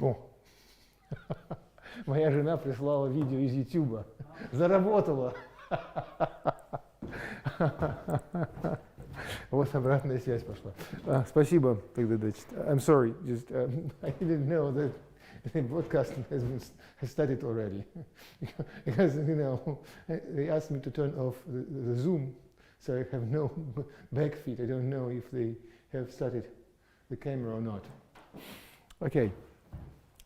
О, моя жена прислала видео из YouTube. Заработала. Вот обратная связь пошла. Спасибо, передача. I'm sorry, just I didn't know that the broadcasting has started already. Because, you know, they asked me to turn off the Zoom, so I have no back feed. I don't know if they have started the camera or not. Okay.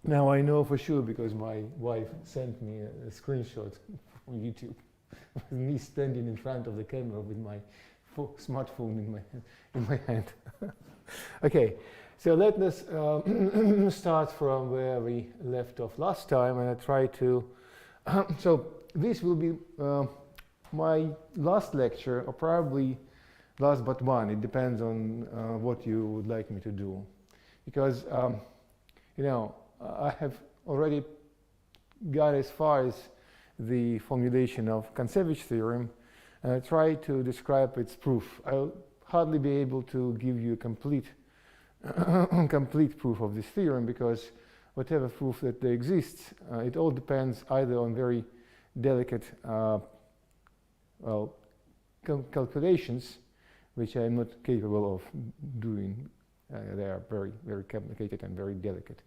Now I know for sure because my wife sent me a screenshot from YouTube with me standing in front of the camera with my smartphone in my hand. Okay, so let us start from where we left off last time, and I try to. So this will be my last lecture, or probably last but one. It depends on what you would like me to do, because you know. I have already got as far as the formulation of Kontsevich theorem, and I try to describe its proof. I'll hardly be able to give you a complete proof of this theorem, because whatever proof that there exists, it all depends either on very delicate calculations, which I am not capable of doing. They are very, very complicated and very delicate.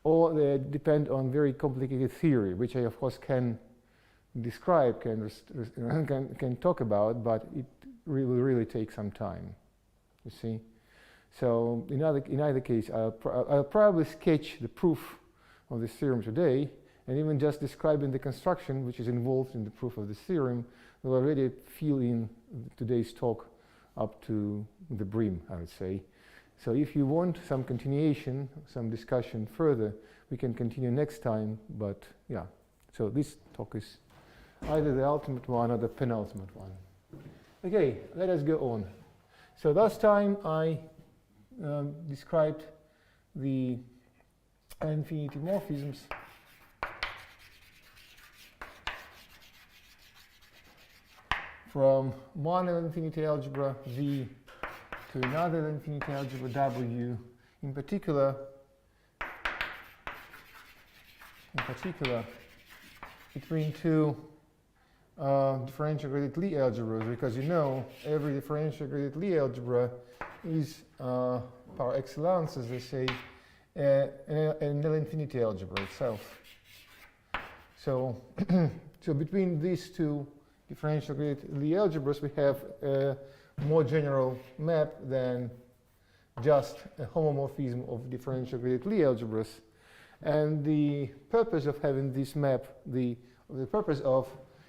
Or they depend on very complicated theory, which I of course can describe, can talk about, but it will really take some time. You see, so in either case, I'll probably sketch the proof of this theorem today, and even just describing the construction which is involved in the proof of this theorem will already fill in today's talk up to the brim, I would say. So if you want some continuation, some discussion further, we can continue next time, but yeah. So this talk is either the ultimate one or the penultimate one. Okay, let us go on. So last time I described the infinity morphisms from one infinity algebra V to another infinity algebra W, in particular between two differential graded Lie algebras, because you know every differential graded Lie algebra is par excellence, as they say, an L-infinity algebra itself. So, so between these two differential graded Lie algebras, we have a more general map than just a homomorphism of differential graded Lie algebras. And the purpose of having this map, the purpose of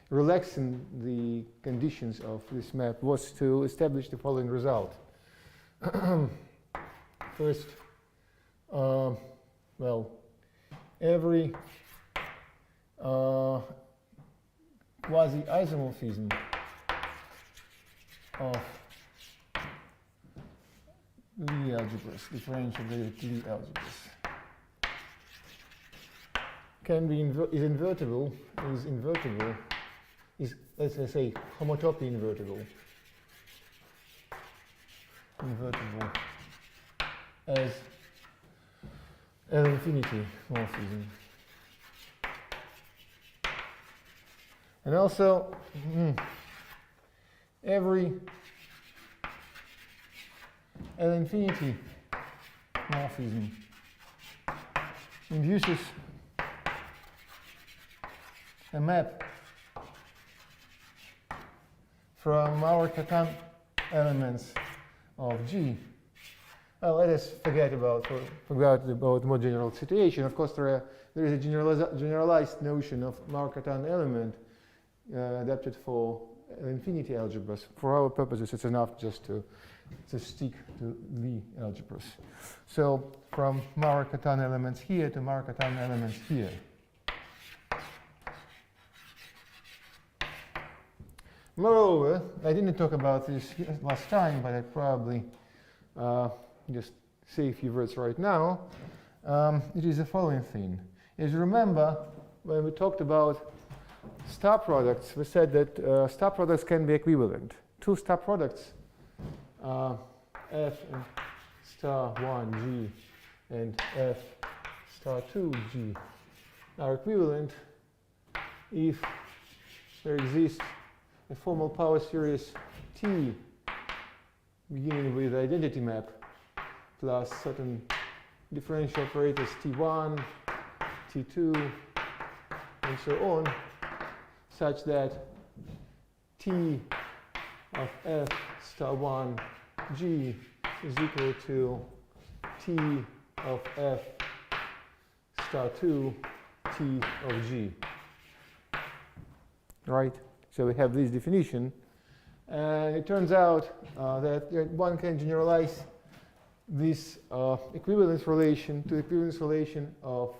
relaxing the conditions of this map was to establish the following result. First, well, every quasi-isomorphism of Lie algebras, differential graded Lie algebras, can be is invertible, let's say homotopy invertible as L-infinity morphism. And also every L-infinity morphism induces a map from our Catan elements of G. Well, let us forget about more general situation. Of course, there is a generalized notion of Mark-Catan element adapted for infinity algebras. For our purposes, it's enough just to stick to Lie algebras. So from Mark-Catan elements here to Mark-Catan elements here. Moreover, I didn't talk about this last time, but I probably just say a few words right now. It is the following thing. As you remember, when we talked about star products, we said that star products can be equivalent. Two star products, F and star 1G and F star 2G are equivalent if there exists a formal power series T beginning with identity map plus certain differential operators T1, T2, and so on, such that T of F star 1 G is equal to T of F star 2 T of G. Right? So we have this definition, and it turns out that one can generalize this equivalence relation to the equivalence relation of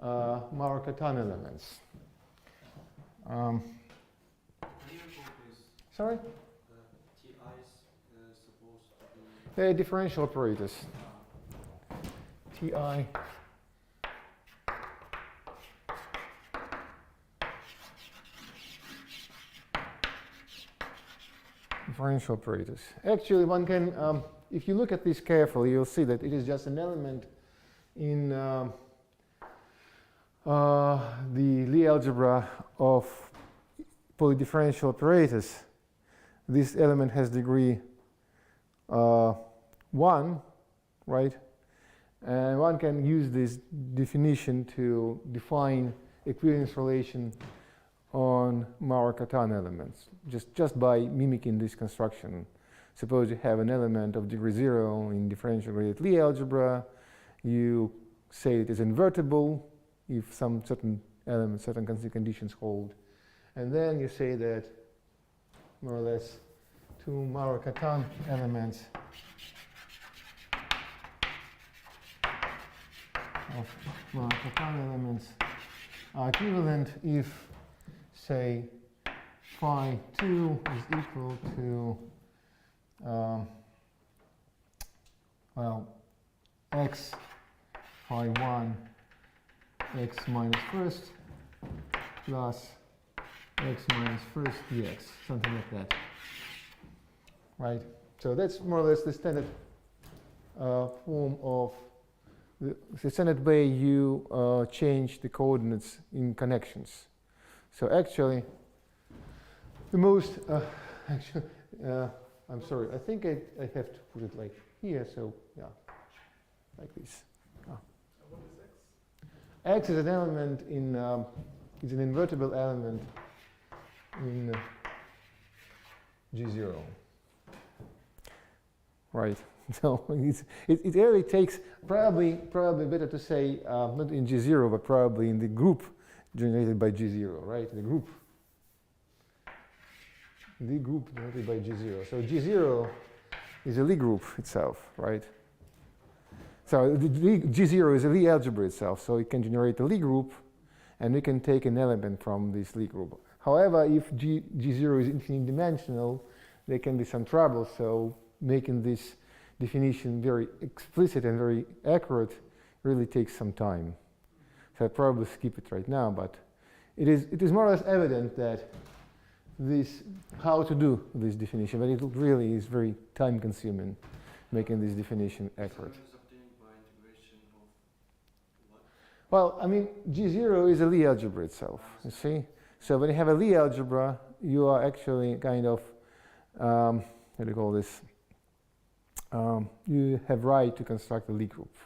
Markov-Katan elements. Sorry? Ti is supposed to be... They're differential operators. Ti. Differential operators. Actually, one can, if you look at this carefully, you'll see that it is just an element in the Lie algebra of polydifferential operators. This element has degree 1, right? And one can use this definition to define equivalence relation on Markov-Katan elements, just by mimicking this construction. Suppose you have an element of degree 0 in differential graded Lie algebra. You say it is invertible if some certain elements, certain conditions hold. And then you say that more or less two Markov-Katan elements are equivalent if, say, phi 2 is equal to well, x phi 1 x minus first plus x minus first dx, something like that. Right? So that's more or less the standard form of the standard way you change the coordinates in connections. So actually, the most, I'm sorry, I think I have to put it like here, so yeah, like this. What is x? X is an element in, it's an invertible element in G0. Right. So it really takes, probably better to say, not in G0, but probably in the group generated by G0, right? The group generated by G0. So G0 is a Lie group itself, right? So G0 is a Lie algebra itself, so it can generate a Lie group, and we can take an element from this Lie group. However, if G0 is infinite dimensional, there can be some trouble, so making this definition very explicit and very accurate really takes some time. So I'll probably skip it right now, but it is more or less evident that this, how to do this definition, but it really is very time consuming making this definition accurate. So is obtained by integration of what? Well, I mean, G0 is a Lie algebra itself, you see? So when you have a Lie algebra, you are actually kind of, how do you call this? You have right to construct a Lie group.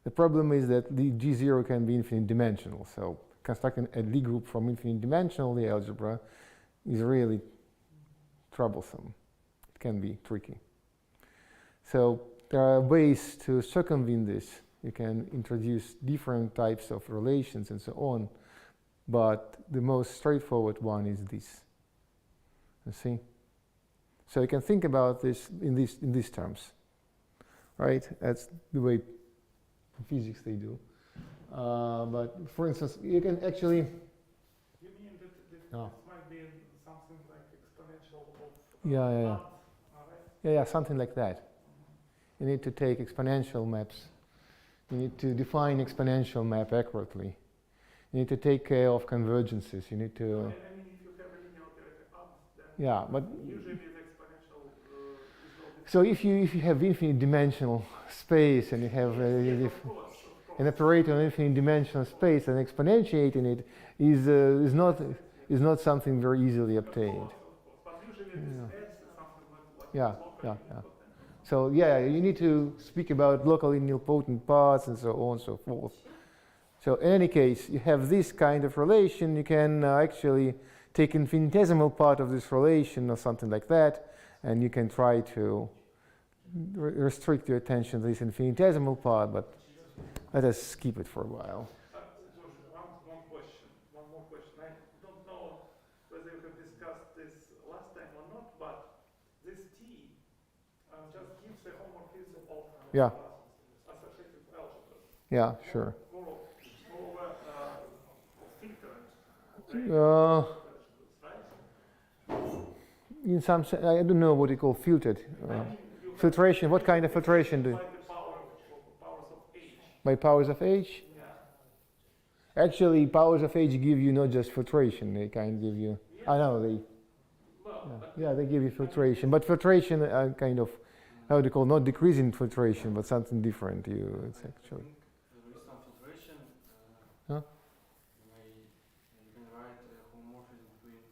The problem is that the G0 can be infinite dimensional, so constructing a Lie group from infinite dimensional Lie algebra is really troublesome. It can be tricky. So there are ways to circumvent this. You can introduce different types of relations and so on, but the most straightforward one is this. You see? So you can think about this in these terms, right? That's the way in physics they do. But for instance, you can actually. You mean that this might be something like exponential of Yeah. right? Yeah, something like that. You need to take exponential maps. You need to define exponential map accurately. You need to take care of convergences. You need to. I mean, if you have a linear operator up, then Yeah, but usually with exponential is all so if you have infinite dimensional space and you have yes, of course. an operator on infinite dimensional space and exponentiating it is not something very easily obtained. But usually this S is something like Yeah, local yeah. nilpotent. So yeah, you need to speak about locally nilpotent parts and so on and so forth. So in any case, you have this kind of relation. You can actually take infinitesimal part of this relation or something like that, and you can try to restrict your attention to this infinitesimal part, but let us skip it for a while. One more question. I don't know whether you have discussed this last time or not, but this T just gives a homomorphism of Yeah. associative algebras. Yeah, sure. Moreover, filtered. Right? In some sense, I don't know what you call filtered. Filtration, what kind of filtration do you? By the powers of H. By powers of H? Yeah. Actually, powers of H give you not just filtration, they kind of give you, I know, they, yeah, they give you filtration. But filtration kind of, how do you call, not decreasing filtration, but something different. It's actually. There is some filtration. Huh? You can write a homomorphism between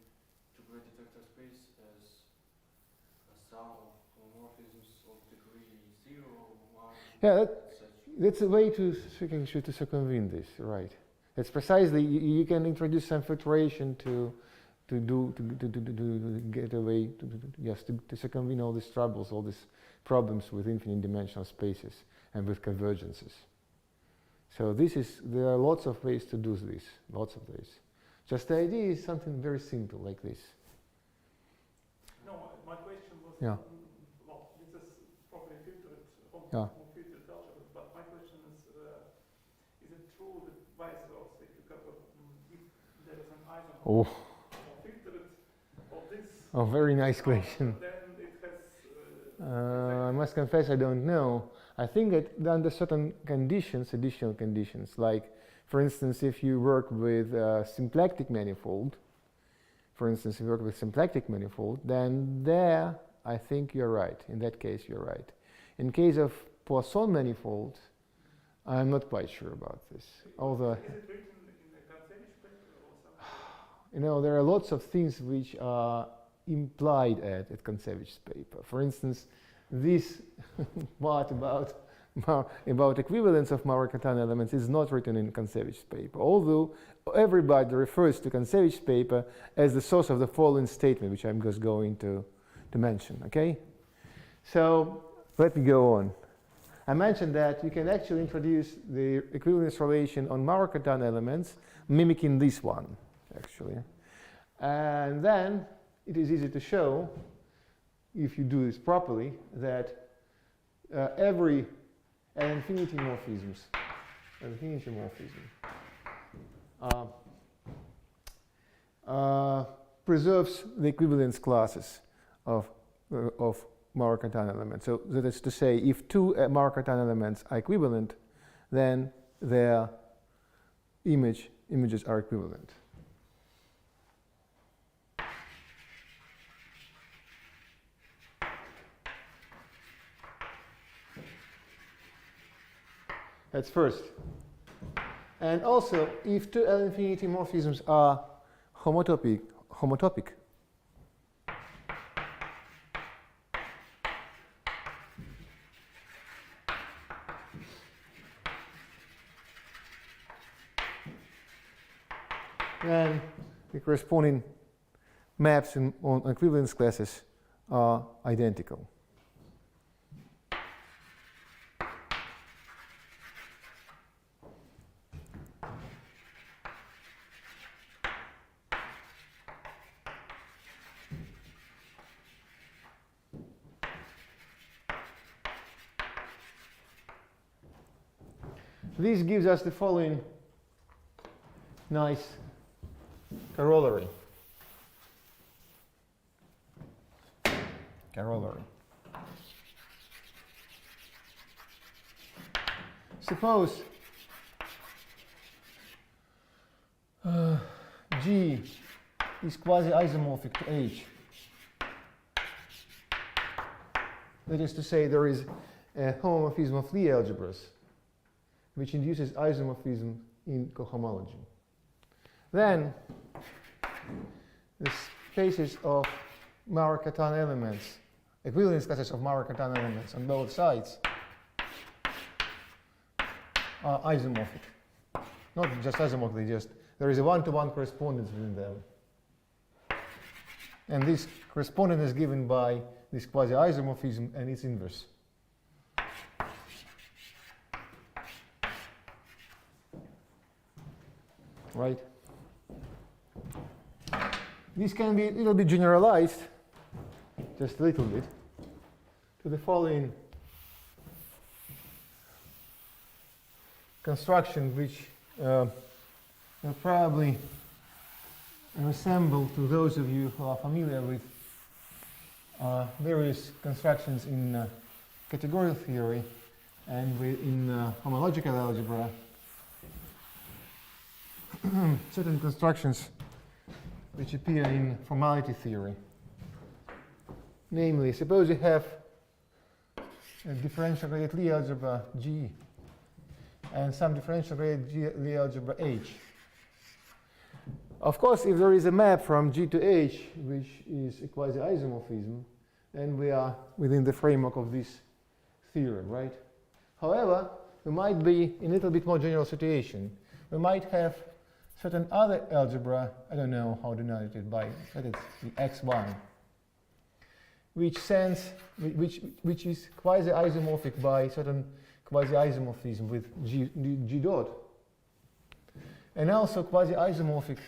two-grade detector space as a sum of homomorphisms of degree 0, 1, Yeah, etc. that's a way to circumvent this, right? That's precisely, you can introduce some filtration to get away, to circumvent all these troubles, all these problems with infinite dimensional spaces and with convergences. So there are lots of ways to do this, lots of ways. Just the idea is something very simple like this. No, my question was, Yeah. well, this is probably filtered, Yeah. filtered algebras, but my question is it true that vice versa, if you cover, if there is an isomorphism filtered of this, Oh, very nice question. then it has, I must confess I don't know. I think that under certain conditions, additional conditions, like for instance, if you work with symplectic manifold, then there I think you're right. In that case, you're right. In case of Poisson manifold, I'm not quite sure about this. Although, is it written in the Katsevich paper or something? you know, there are lots of things which are implied at Kontsevich's paper. For instance, this part about equivalence of Maurer-Catana elements is not written in Kontsevich's paper, although everybody refers to Kontsevich's paper as the source of the following statement, which I'm just going to mention, okay? So let me go on. I mentioned that you can actually introduce the equivalence relation on Maurer-Catana elements, mimicking this one, actually. And then it is easy to show, if you do this properly, that every infinity morphism preserves the equivalence classes of Maurer-Catana elements. So that is to say, if two Maurer-Catana elements are equivalent, then their images are equivalent. That's first. And also, if two L-infinity morphisms are homotopic, then the corresponding maps on equivalence classes are identical. This gives us the following nice corollary. Suppose G is quasi-isomorphic to H. That is to say, there is a homomorphism of Lie algebras which induces isomorphism in cohomology. Then the spaces of Maurer-Cartan elements, equivalence classes of Maurer-Cartan elements on both sides, are isomorphic. Not just isomorphic, just there is a one-to-one correspondence between them. And this correspondence is given by this quasi-isomorphism and its inverse. Right? This can be a little bit generalized, just a little bit, to the following construction, which will probably resemble to those of you who are familiar with various constructions in categorical theory and in homological algebra. Certain constructions which appear in formality theory. Namely, suppose you have a differential graded Lie algebra G and some differential graded Lie algebra H. Of course, if there is a map from G to H, which is a quasi-isomorphism, then we are within the framework of this theorem, right? However, we might be in a little bit more general situation. We might have certain other algebra, I don't know how to denote it by, let it be X1, which is quasi-isomorphic by certain quasi-isomorphism with G dot, and also quasi-isomorphic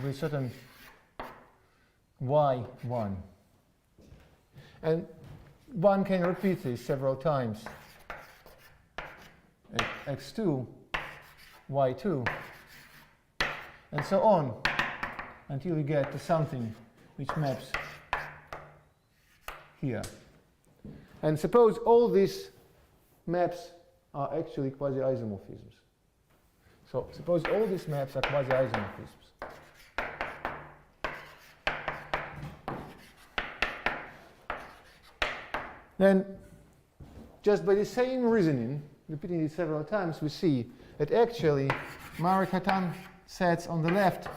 with certain Y1. And one can repeat this several times. X2, Y2, and so on, until you get to something which maps here. And suppose all these maps are actually quasi-isomorphisms. So suppose all these maps are quasi-isomorphisms. Then, just by the same reasoning, repeating it several times, we see that actually Maurer-Cartan sets on the left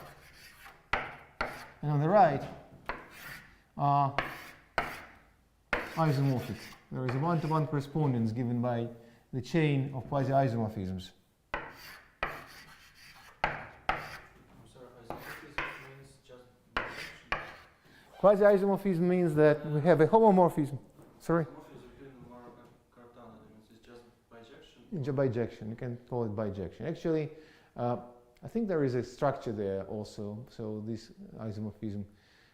and on the right are isomorphic. There is a one-to-one correspondence given by the chain of quasi-isomorphisms. Quasi-isomorphism means that we have a homomorphism. Sorry? Bijection. You can call it bijection. Actually, I think there is a structure there also. So this isomorphism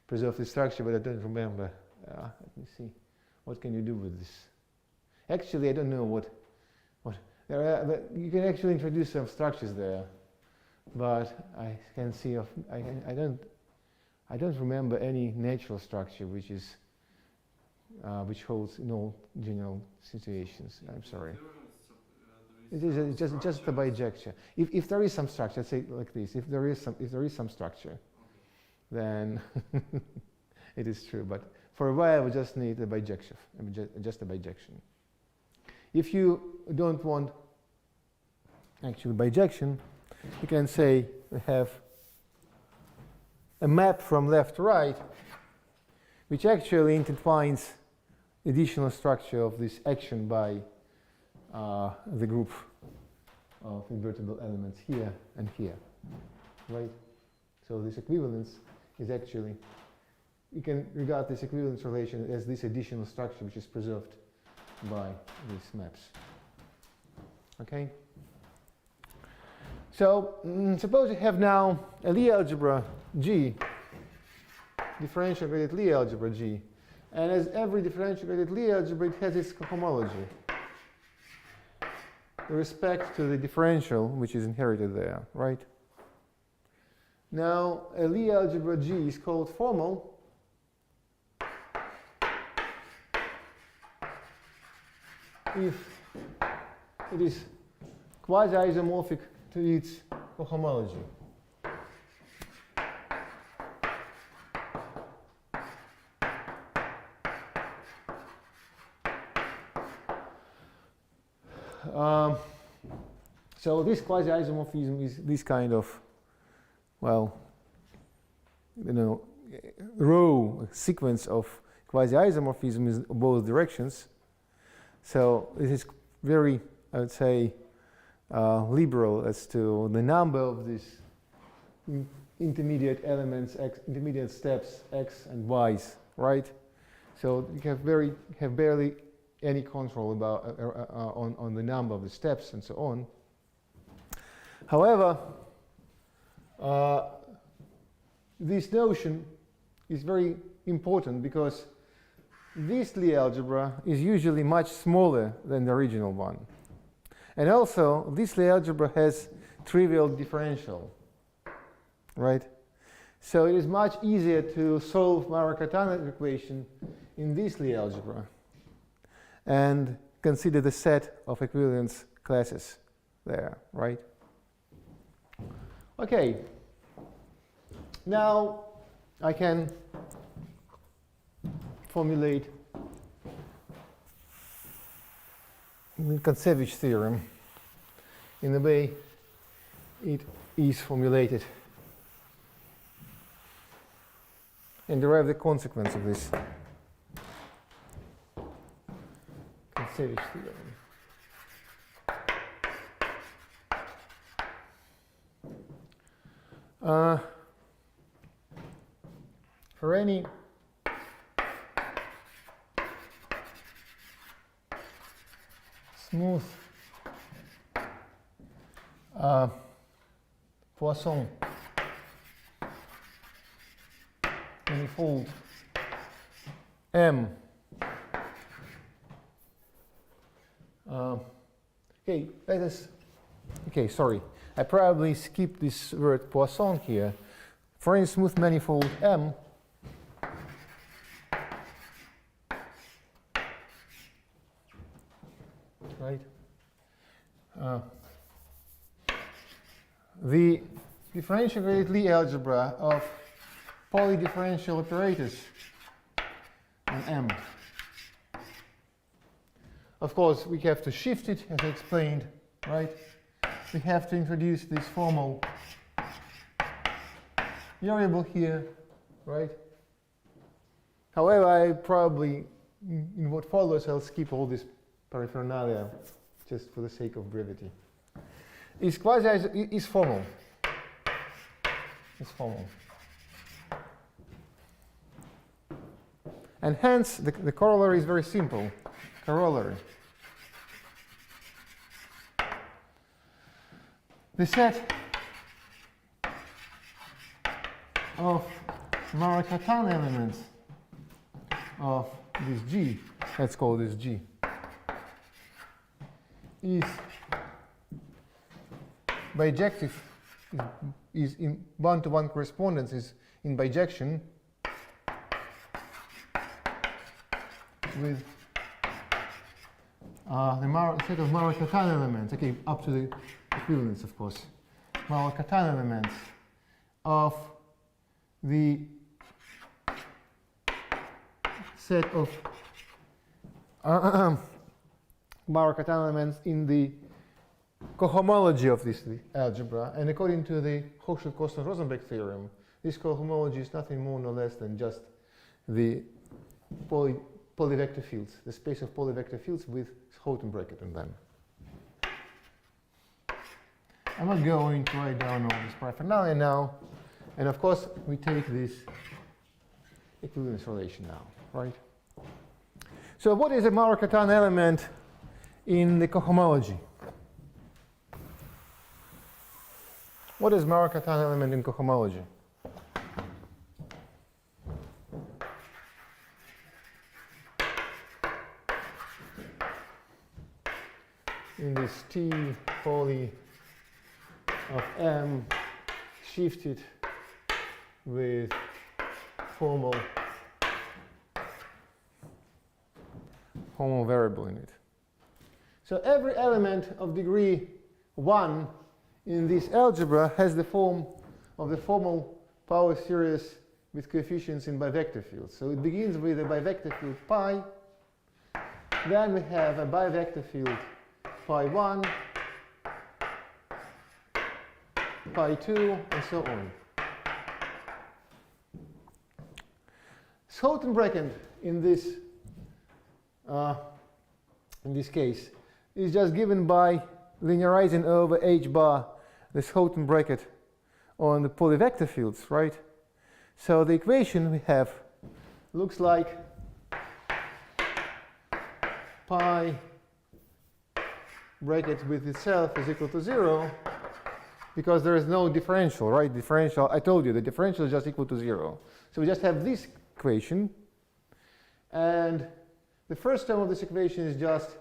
preserves the structure, but I don't remember. Let me see. What can you do with this? Actually, I don't know what there are. But you can actually introduce some structures there, but I can see of I don't remember any natural structure which is which holds in all general situations. I'm sorry. It is just the bijection. If there is some structure, let's say like this. If there is some structure, then it is true. But for a while, we just need a bijection, just a bijection. If you don't want actually bijection, you can say we have a map from left to right, which actually intertwines additional structure of this action by the group of invertible elements here and here, right? So this equivalence is actually, you can regard this equivalence relation as this additional structure which is preserved by these maps. Okay? So suppose you have now a Lie algebra G, differential graded Lie algebra G, and as every differential graded Lie algebra, it has its cohomology with respect to the differential which is inherited there, right? Now, a Lie algebra G is called formal if it is quasi-isomorphic to its cohomology. So this quasi-isomorphism is this kind of, well, row sequence of quasi-isomorphism in both directions. So it is very, I would say, liberal as to the number of these intermediate elements, intermediate steps, x and y's, right? So you have barely any control about on the number of the steps and so on. However, this notion is very important because this Lie algebra is usually much smaller than the original one. And also, this Lie algebra has trivial differential, right? So it is much easier to solve Marokatan equation in this Lie algebra and consider the set of equivalence classes there, right? Okay. Now I can formulate the Kontsevich theorem in the way it is formulated and derive the consequence of this Kontsevich theorem. For any smooth Poisson manifold M. Okay, let us. Okay, sorry, I probably skipped this word Poisson here. For any smooth manifold M, right? The differential graded Lie algebra of polydifferential operators on M. Of course, we have to shift it, as I explained, right? We have to introduce this formal variable here, right? However, I probably, in what follows, I'll skip all this paraphernalia just for the sake of brevity. Is formal. Is formal. And hence, the corollary is very simple. Corollary. The set of Marokatan elements of this G, let's call this G, is bijective, is in one-to-one correspondence, is in bijection with the set of Marokatan elements, okay, up to the equivalence, of course, Marokatan elements of the set of Marokatan elements in the cohomology of this algebra. And according to the Hochschild-Kosten-Rosenberg theorem, this cohomology is nothing more nor less than just the polyvector fields, the space of polyvector fields with Schouten bracket in them. I'm not going to write down all this paraphernalia now. And of course, we take this equivalence relation now, right? So what is a Marokatan element in the cohomology? What is Marokatan element in cohomology? In this T poly of M shifted with formal variable in it. So every element of degree 1 in this algebra has the form of the formal power series with coefficients in bivector fields. So it begins with a bivector field pi. Then we have a bivector field phi1. pi 2, and so on. Houghton bracket in this case is just given by linearizing over h bar this Houghton bracket on the polyvector fields, right? So the equation we have looks like pi bracket with itself is equal to 0 because there is no differential, right? Differential, I told you the differential is just equal to 0. So we just have this equation, and the first term of this equation is just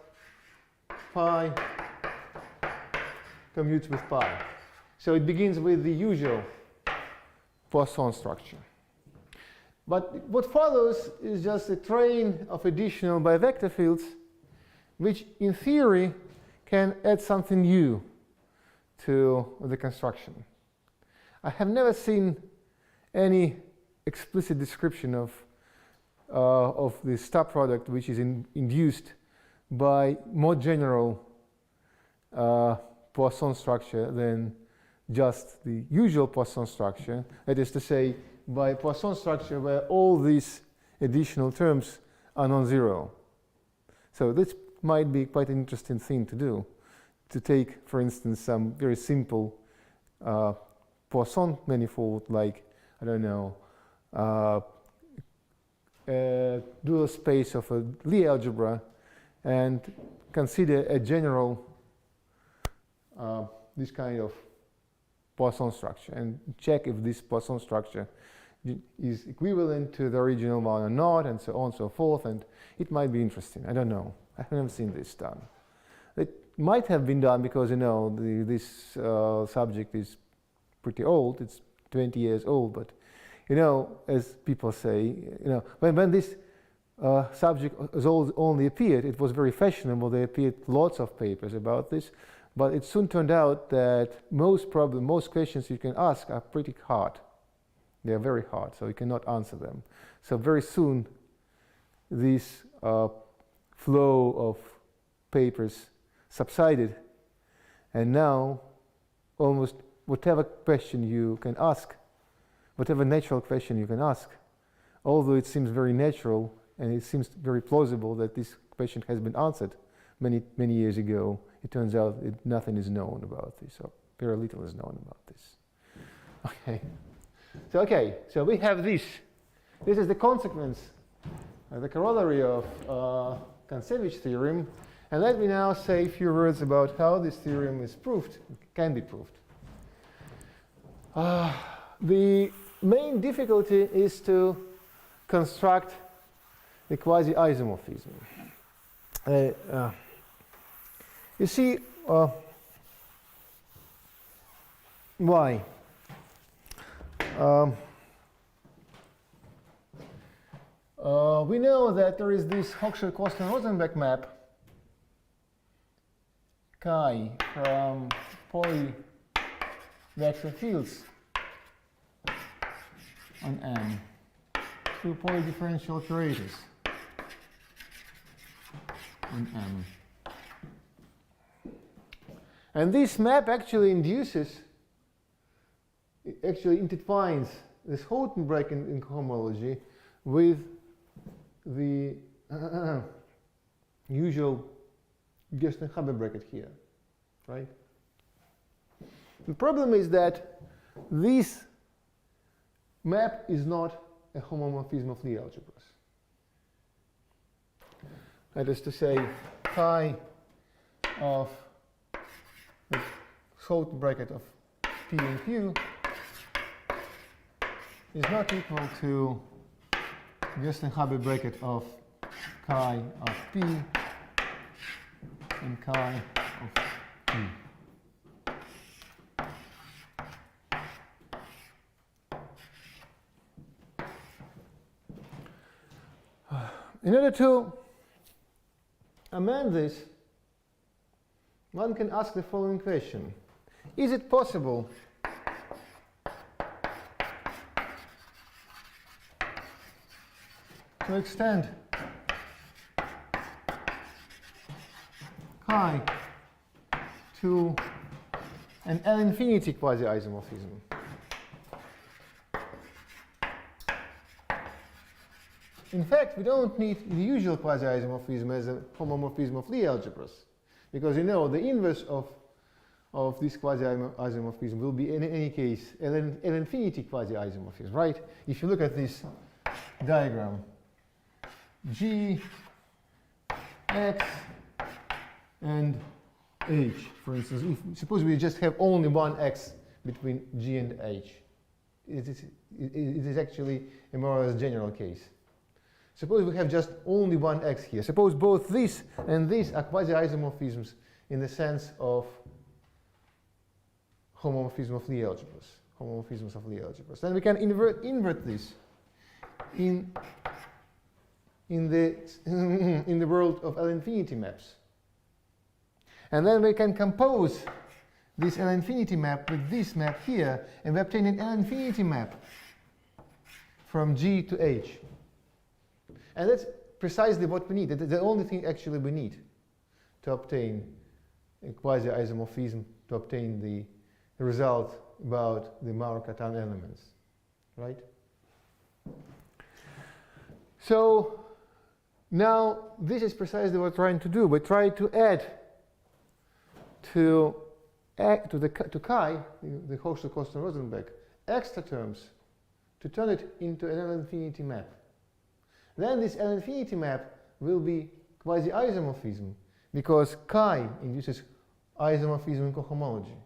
pi commutes with pi. So it begins with the usual Poisson structure. But what follows is just a train of additional bivector fields, which in theory can add something new to the construction. I have never seen any explicit description of the star product which is induced by more general Poisson structure than just the usual Poisson structure. That is to say, by Poisson structure where all these additional terms are non-zero. So this might be quite an interesting thing to do, to take, for instance, some very simple Poisson manifold like, I don't know, dual space of a Lie algebra and consider a general this kind of Poisson structure and check if this Poisson structure is equivalent to the original one or not, and so on and so forth, and it might be interesting. I don't know. I haven't seen this done. It might have been done because, you know, this subject is pretty old. It's 20 years old, but, you know, as people say, you know, when this subject has only appeared, it was very fashionable. There appeared lots of papers about this, but it soon turned out that most questions you can ask are pretty hard. They are very hard, so you cannot answer them. So very soon, this flow of papers subsided, and now almost whatever question you can ask, whatever natural question you can ask, although it seems very natural and it seems very plausible that this question has been answered many years ago, it turns out that nothing is known about this, or very little is known about this. Okay. So we have this. This is the consequence, the corollary of Kontsevich theorem. And let me now say a few words about how this theorem is proved, can be proved. The main difficulty is to construct the quasi-isomorphism. You see, why? We know that there is this Hochschild-Kosten-Rosenberg map chi from polyvector fields on M to polydifferential operators on M. And this map actually intertwines this Houghton bracket in cohomology with the usual Gersten-Haber bracket here, right? The problem is that this map is not a homomorphism of Lie algebras. That is to say, chi of the Houghton bracket of P and Q is not equal to Gersten-Haber bracket of chi of P and chi of Q. In order to amend this, one can ask the following question. Is it possible to extend chi to an L-infinity quasi-isomorphism. In fact, we don't need the usual quasi-isomorphism as a homomorphism of Lie algebras, because you know the inverse of this quasi-isomorphism will be in any case L-infinity quasi-isomorphism, right? If you look at this diagram, G, X, and H, for instance, suppose we just have only one X between G and H. It is actually a more or less general case. Suppose we have just only one X here. Suppose both this and this are quasi-isomorphisms in the sense of homomorphism of Lie algebras, homomorphisms of Lie algebras. Then we can invert this in the world of L-infinity maps. And then we can compose this L-infinity map with this map here, and we obtain an L-infinity map from G to H. And that's precisely what we need. That's the only thing actually we need to obtain a quasi-isomorphism, to obtain the result about the Markov-Cartan elements, right? So now this is precisely what we're trying to do. We try to add to chi, the Hochschild-Kosten-Rosenberg, extra terms to turn it into an L-infinity map. Then this L-infinity map will be quasi-isomorphism, because chi induces isomorphism in cohomology.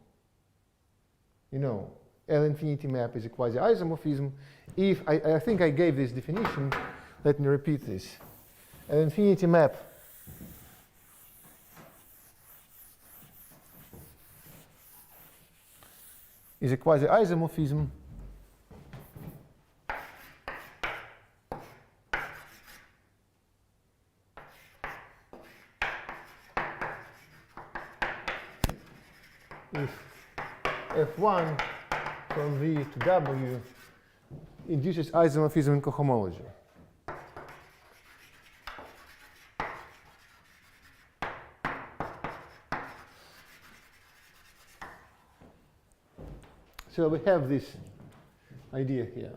You know, L-infinity map is a quasi-isomorphism. If I think I gave this definition, let me repeat this. L-infinity map is a quasi-isomorphism if F1 from V to W induces isomorphism in cohomology. So we have this idea here.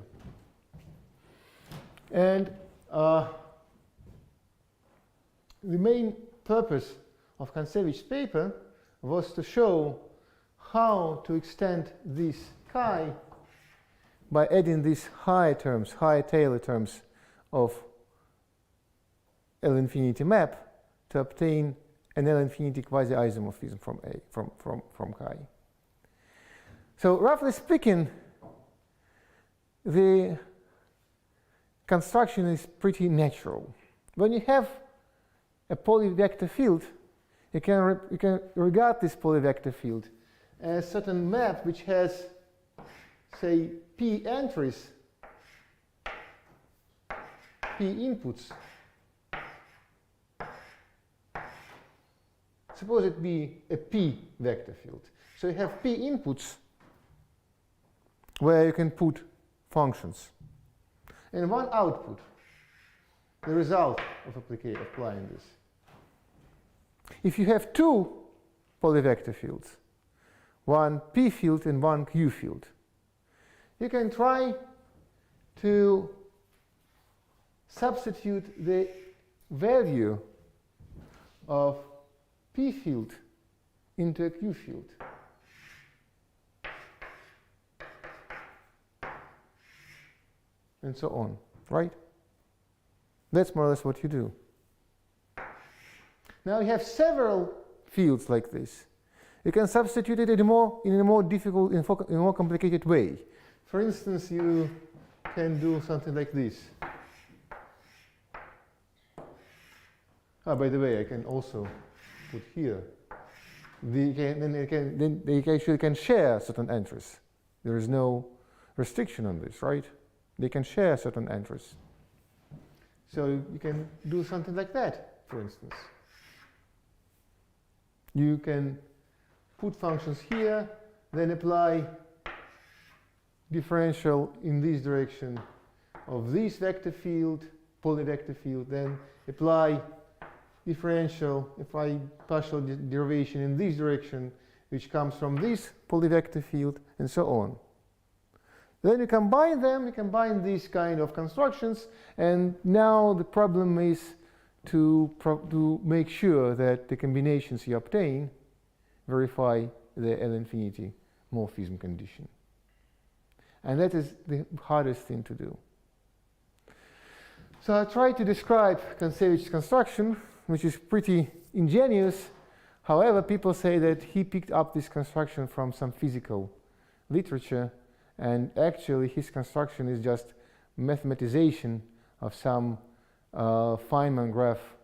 And the main purpose of Kancevich's paper was to show how to extend this chi by adding these high terms, high Taylor terms of L-infinity map to obtain an L-infinity quasi-isomorphism from chi. So roughly speaking, the construction is pretty natural. When you have a polyvector field, you can regard this polyvector field as a certain map which has, say, p entries, p inputs. Suppose it be a p vector field. So you have p inputs where you can put functions, and one output, the result of applying this. If you have two polyvector fields, one p field and one q field, you can try to substitute the value of p field into a q field. And so on, right? That's more or less what you do. Now you have several fields like this. You can substitute it in a more difficult, in a more complicated way. For instance, you can do something like this. By the way, I can also put here. They actually can share certain entries. There is no restriction on this, right? They can share certain entries. So you can do something like that, for instance. You can put functions here, then apply differential in this direction of this vector field, polyvector field, then apply differential, apply partial derivation in this direction, which comes from this polyvector field, and so on. Then you combine them, you combine these kind of constructions, and now the problem is to make sure that the combinations you obtain verify the L-infinity morphism condition. And that is the hardest thing to do. So I try to describe Kontsevich construction, which is pretty ingenious. However, people say that he picked up this construction from some physical literature, and actually his construction is just mathematization of some Feynman graph,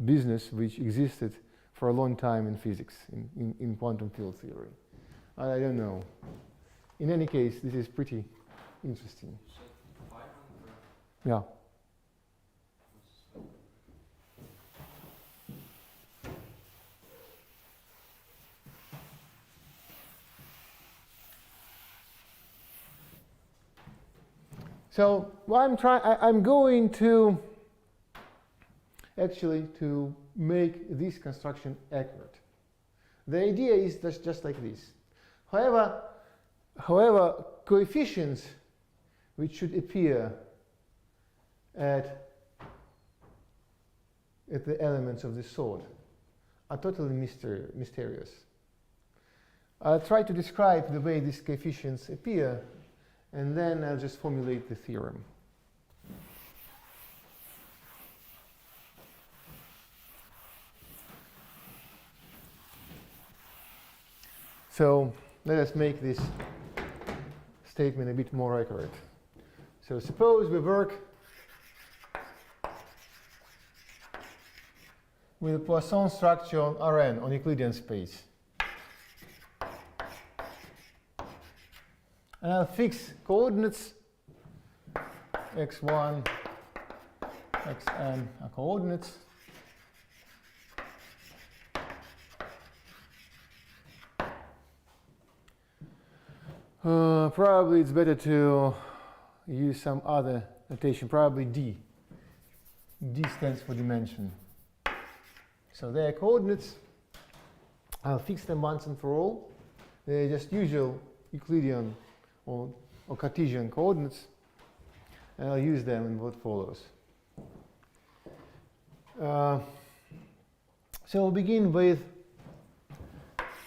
business which existed for a long time in physics, in quantum field theory. I don't know. In any case, this is pretty interesting. Yeah. So I'm going to actually to make this construction accurate. The idea is just like this. However, coefficients which should appear at the elements of this sort are totally mysterious. I'll try to describe the way these coefficients appear, and then I'll just formulate the theorem. So let us make this statement a bit more accurate. So suppose we work with a Poisson structure on Rn, on Euclidean space. And I'll fix coordinates. x1, xn are coordinates. Probably it's better to use some other notation, probably D. D stands for dimension. So they are coordinates. I'll fix them once and for all. They're just usual Euclidean or Cartesian coordinates, and I'll use them in what follows. So we'll begin with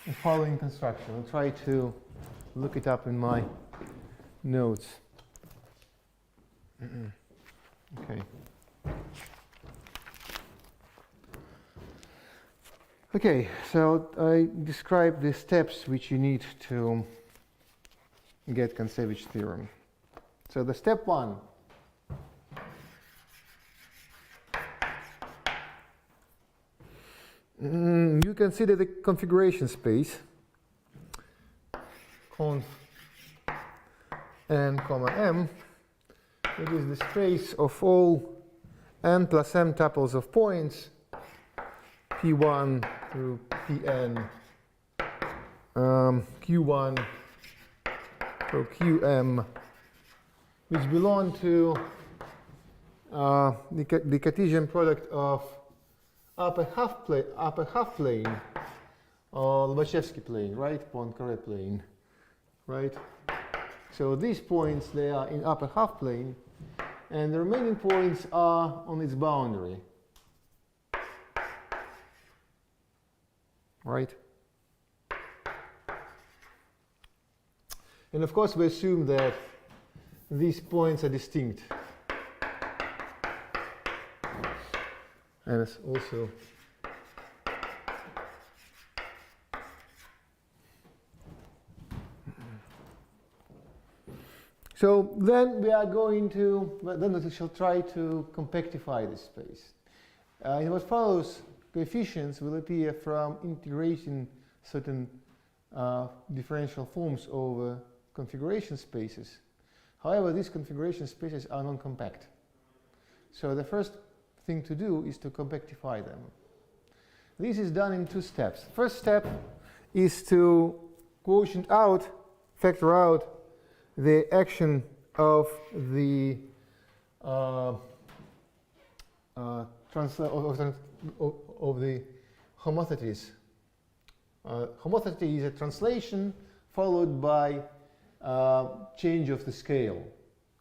the following construction. I'll try to look it up in my notes. Okay. Okay, so I describe the steps which you need to get Kontsevich theorem. So the step one. You consider the configuration space conf n comma m. It is the space of all n plus m tuples of points p1 through pn, q1 through qm, which belong to the Cartesian product of upper half plane or Lobachevsky plane, right? Poincare plane, right? So these points, they are in upper half plane, and the remaining points are on its boundary, right? And of course, we assume that these points are distinct. And it's also so then we are going to, then we shall try to compactify this space. In what follows, coefficients will appear from integrating certain differential forms over configuration spaces. However, these configuration spaces are non-compact. So the first thing to do is to compactify them. This is done in two steps. First step is to quotient out, factor out the action of the of the homotheties Homothenticity is a translation followed by change of the scale.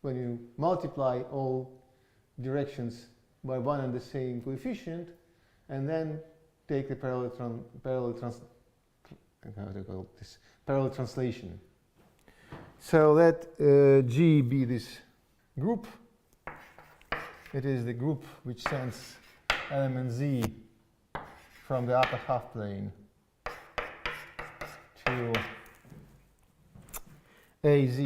When you multiply all directions by one and the same coefficient, and then take the parallel translation. So let G be this group. It is the group which sends element Z from the upper half plane to AZ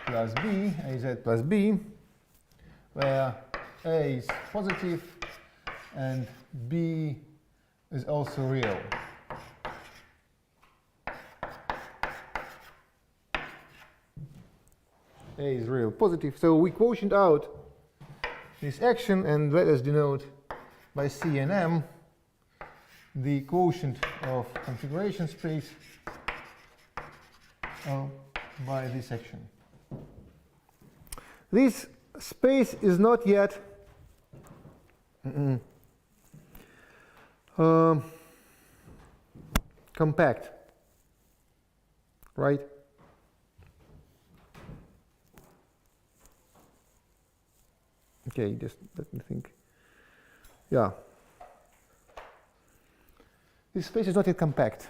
plus B, AZ plus B, where A is positive and B is also real. A is real positive. So we quotient out this action and let us denote by C and M the quotient of configuration space by this action. This space is not yet compact, right? Okay, just let me think. Yeah. This space is not yet compact.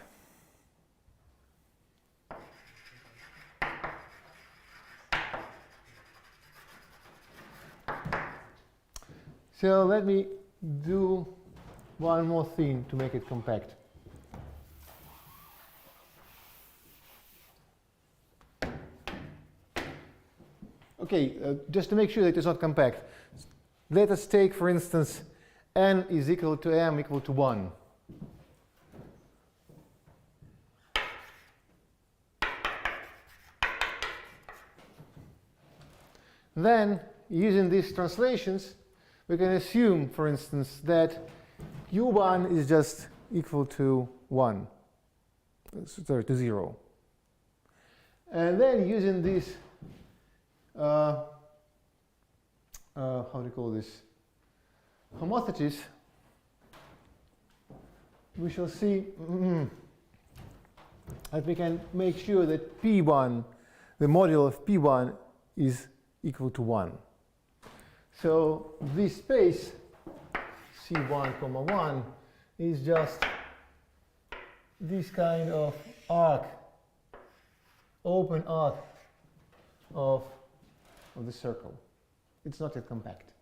So let me do one more thing to make it compact. Okay, just to make sure that it is not compact, let us take, for instance, n is equal to m equal to 1. Then, using these translations, we can assume, for instance, that q1 is just equal to 1, sorry, to 0. And then using this, how do you call this, homotheties, we shall see that we can make sure that P1, the module of P1 is equal to 1. So this space C1, 1 is just this kind of arc, open arc of the circle. It's not yet compact.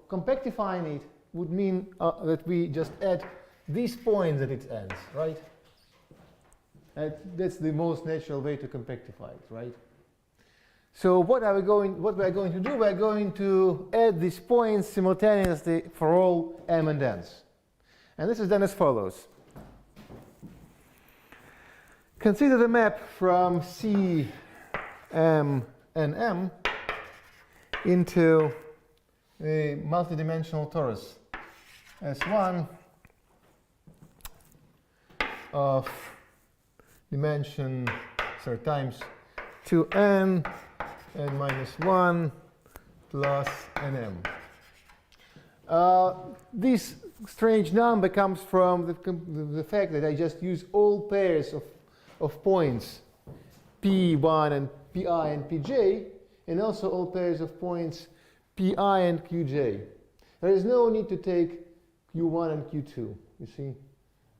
Compactifying it would mean that we just add these points at its ends, right? That's the most natural way to compactify it, right? So what we are going to do? We are going to add these points simultaneously for all m and n's. And this is done as follows. Consider the map from C, M, and M into a multidimensional torus S1 of dimension, sorry, times 2n and minus 1 plus nm. This strange number comes from the fact that I just use all pairs of points p1 and pi and pj, and also all pairs of points pi and qj. There is no need to take q1 and q2. You see,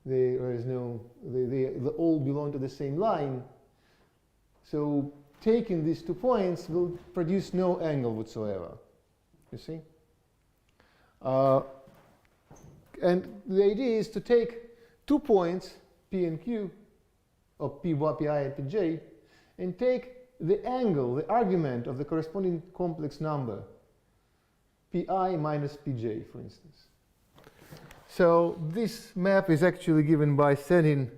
there is no, they all belong to the same line. So taking these 2 points will produce no angle whatsoever. You see? And the idea is to take 2 points, P and Q, or P, Pi, and Pj, and take the angle, the argument of the corresponding complex number, Pi minus Pj, for instance. So this map is actually given by setting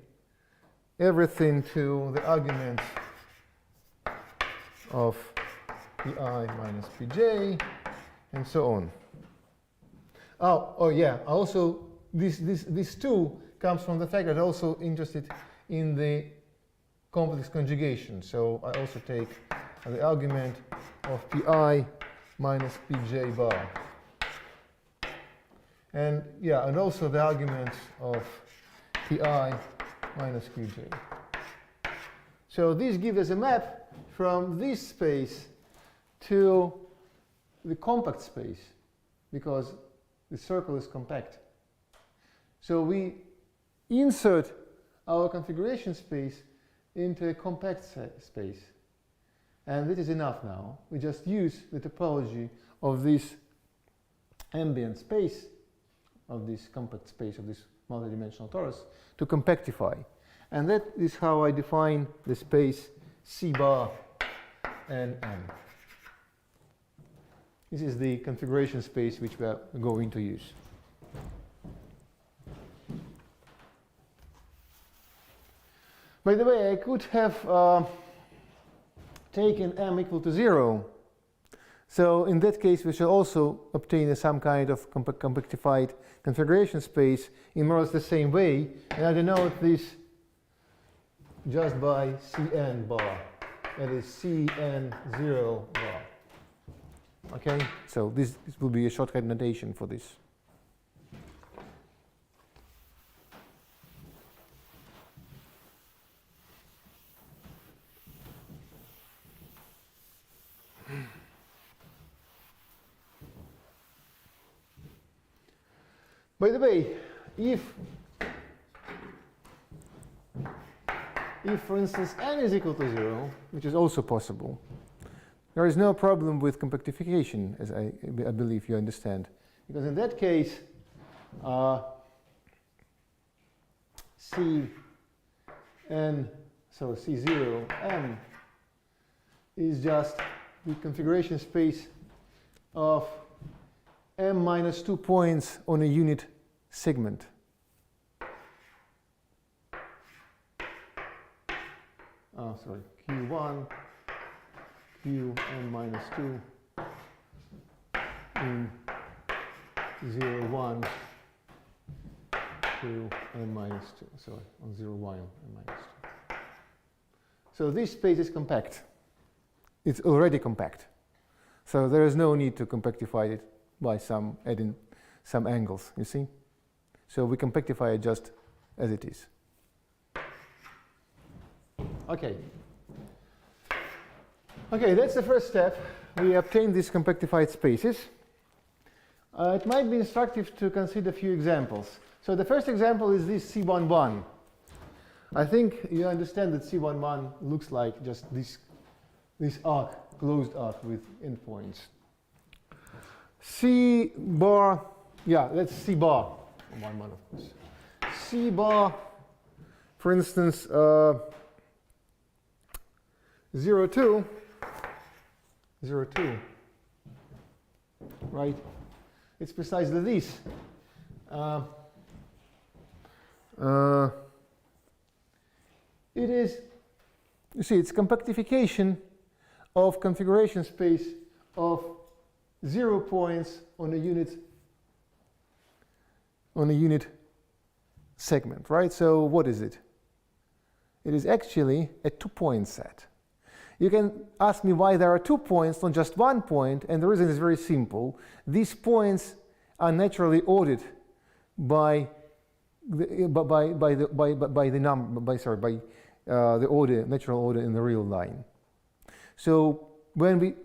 everything to the arguments of Pi minus Pj, and so on. Oh yeah, also this 2 comes from the fact that I'm also interested in the complex conjugation. So I also take the argument of Pi minus Pj bar. And yeah, and also the arguments of Ti minus Qj. So this gives us a map from this space to the compact space, because the circle is compact. So we insert our configuration space into a compact space. And this is enough now. We just use the topology of this ambient space, of this compact space, of this multidimensional torus, to compactify. And that is how I define the space C bar and M. This is the configuration space which we are going to use. By the way, I could have taken M equal to 0. So in that case, we shall also obtain some kind of compactified configuration space in more or less the same way. And I denote this just by Cn bar. That is Cn0 bar. Okay, so this will be a shortcut notation for this. By the way, if for instance n is equal to 0, which is also possible, there is no problem with compactification, as I believe you understand, because in that case C0 M is just the configuration space of M minus 2 points on a unit segment. Oh, sorry, Q1, Q M minus 2 in 0, 1 to M minus 2, sorry, on 0, 1, M minus 2. So this space is compact. It's already compact. So there is no need to compactify it by adding some angles, you see? So we compactify it just as it is. Okay. Okay, that's the first step. We obtain these compactified spaces. It might be instructive to consider a few examples. So the first example is this C11. I think you understand that C11 looks like just this arc, closed arc with endpoints. C bar, yeah, that's C bar. One, of course. C bar, for instance, 0, 2, right? It's precisely this. It is, you see, it's compactification of configuration space of 0 points on a unit segment, right? So what is it? It is actually a 2-point set. You can ask me why there are 2 points, not just 1 point, and the reason is very simple. These points are naturally ordered by the natural order in the real line. So when we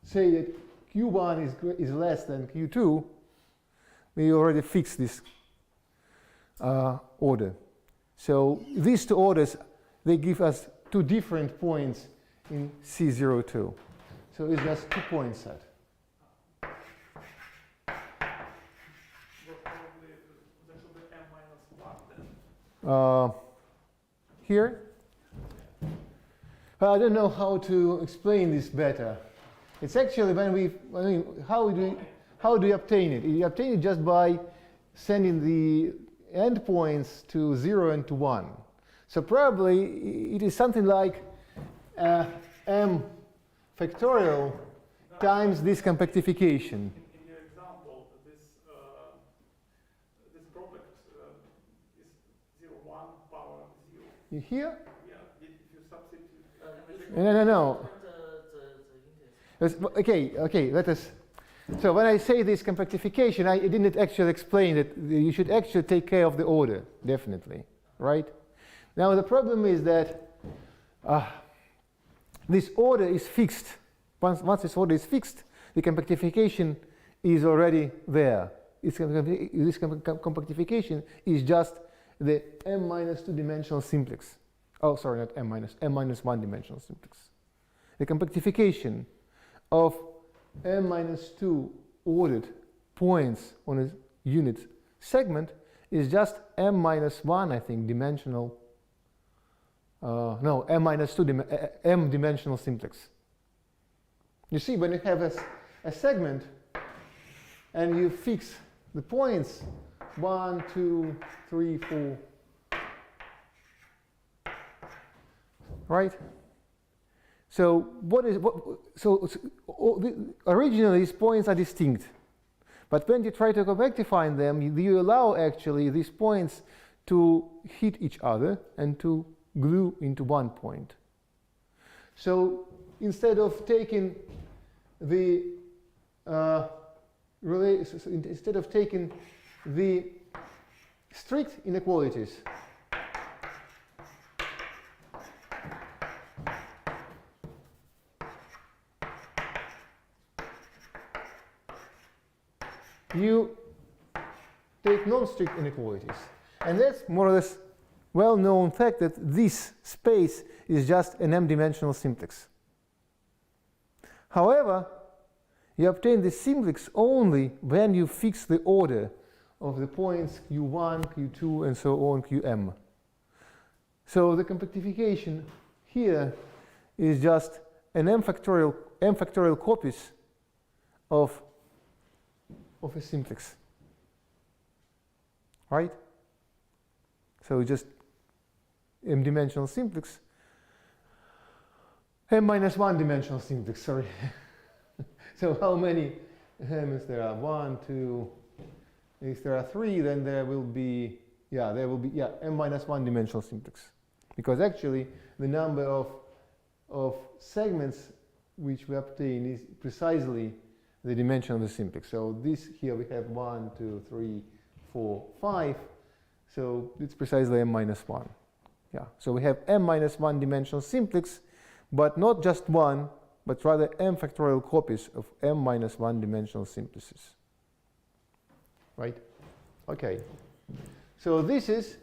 say that Q1 is less than Q2, we already fix this order. So these two orders, they give us 2 different points in C02. So it's just 2-point set. Here? I don't know how to explain this better. It's actually how do you obtain it? You obtain it just by sending the endpoints to 0 and to 1. So probably it is something like m factorial times this compactification. In your example, this product is 0, 1 power 0. You hear? Yeah, if you substitute. No. Okay, let us. So when I say this compactification, I didn't actually explain that you should actually take care of the order, definitely, right? Now the problem is that this order is fixed. Once this order is fixed, the compactification is already there. This compactification is just the m minus 2 dimensional simplex. Oh, sorry, not m minus 1 dimensional simplex. The compactification of m minus 2 ordered points on a unit segment is just m minus 1, I think, dimensional. No, m minus 2 m dimensional simplex. You see, when you have a segment and you fix the points 1, 2, 3, 4, right? So originally these points are distinct, but when you try to compactify them, you allow actually these points to hit each other and to glue into one point. So instead of taking the strict inequalities, you take non-strict inequalities. And that's more or less well-known fact that this space is just an m-dimensional simplex. However, you obtain this simplex only when you fix the order of the points q1, q2, and so on, qm. So the compactification here is just an m factorial copies of a simplex, right? So just m-dimensional simplex, m minus 1 dimensional simplex, sorry. So how many m's there are? 1, 2, if there are 3, then there will be, m minus 1 dimensional simplex. Because actually the number of segments which we obtain is precisely the dimension of the simplex. So this here we have 1, 2, 3, 4, 5. So it's precisely m minus 1. Yeah. So we have m minus 1 dimensional simplex, but not just one, but rather m factorial copies of m minus 1 dimensional simplices. Right? Okay. So this is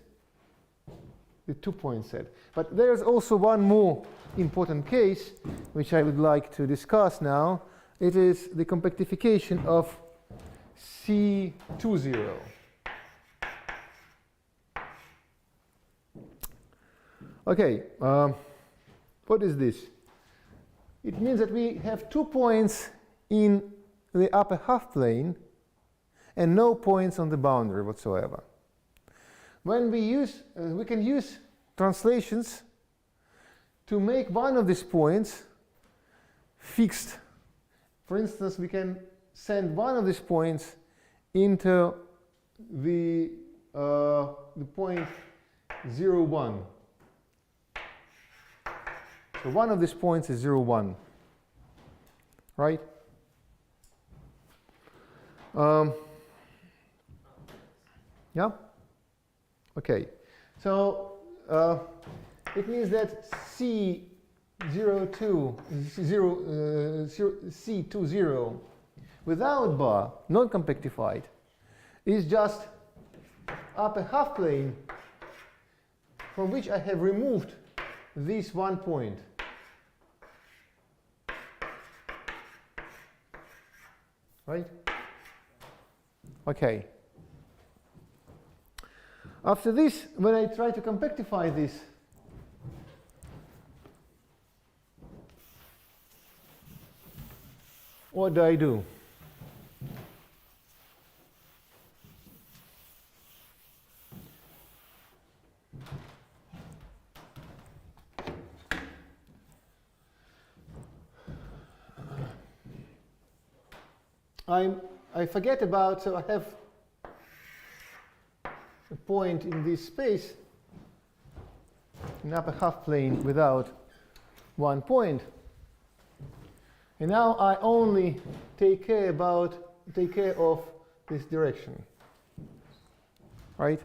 the 2-point set. But there's also one more important case which I would like to discuss now. It is the compactification of C20. Okay, what is this? It means that we have 2 points in the upper half plane and no points on the boundary whatsoever. When we use, we can use translations to make one of these points fixed. For instance, we can send one of these points into the point 0, 1. So one of these points is 0, 1, right? Yeah? Okay. So it means that C20 without bar, non-compactified, is just upper half plane from which I have removed this one point. Right? Okay. After this, when I try to compactify this, what do I do? I forget about, so I have a point in this space, in upper half plane without one point. And now I only take care of this direction, right?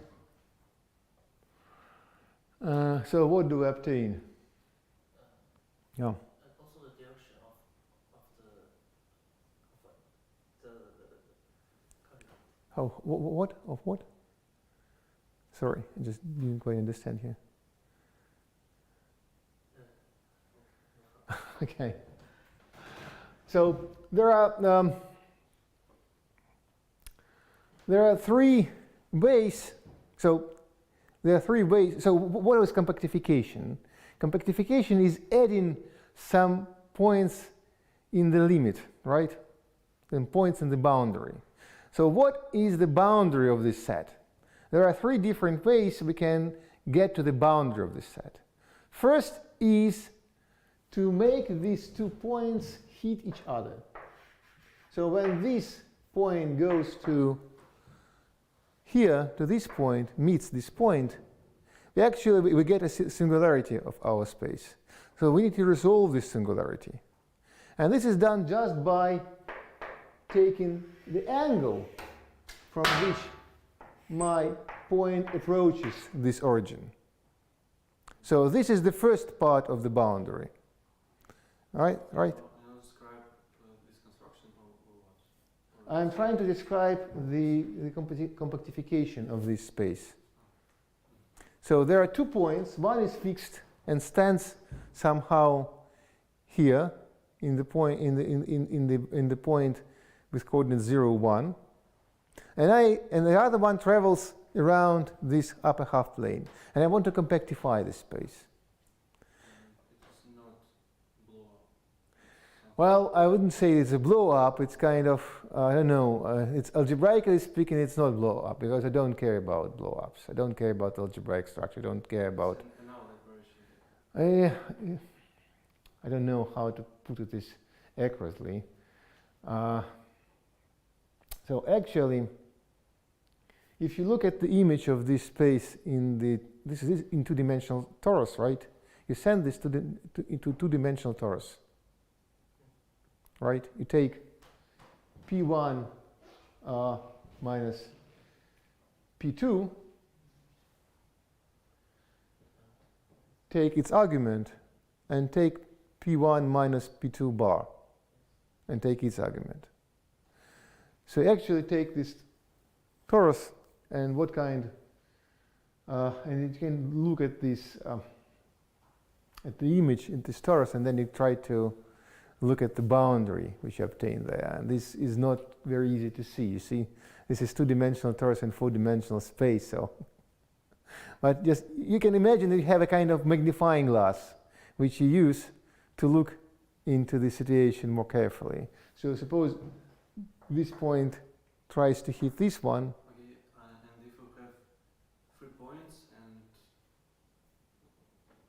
So what do we obtain? Yeah. Also the direction of How? What? Of what? Sorry, I just didn't quite understand here. Okay. So there are three ways. So there are three ways. So what is compactification? Compactification is adding some points in the limit, right? And points in the boundary. So what is the boundary of this set? There are three different ways we can get to the boundary of this set. First is to make these 2 points hit each other. So when this point goes to here, to this point, meets this point, we get a singularity of our space. So we need to resolve this singularity. And this is done just by taking the angle from which my point approaches this origin. So this is the first part of the boundary. Right? Can you describe this construction or what? I'm trying to describe the compactification of this space. So there are 2 points. One is fixed and stands somehow here in the point in the point with coordinates 0, 1, and the other one travels around this upper half plane, and I want to compactify this space. It's not blow up. Well, I wouldn't say it's a blow up. It's kind of I don't know. It's algebraically speaking, it's not blow up because I don't care about blow ups. I don't care about algebraic structure. I don't care about. I don't know how to put this accurately. So actually, if you look at the image of this space this is in two-dimensional torus, right? You send this into two-dimensional torus, right? You take P1 minus P2, take its argument, and take P1 minus P2 bar, and take its argument. So you actually take this torus and what kind, and you can look at this, at the image in this torus, and then you try to look at the boundary which you obtain there. And this is not very easy to see. You see, this is two-dimensional torus and four-dimensional space. So, but just you can imagine that you have a kind of magnifying glass which you use to look into the situation more carefully. So suppose this point tries to hit this one. Okay, and if you have 3 points, and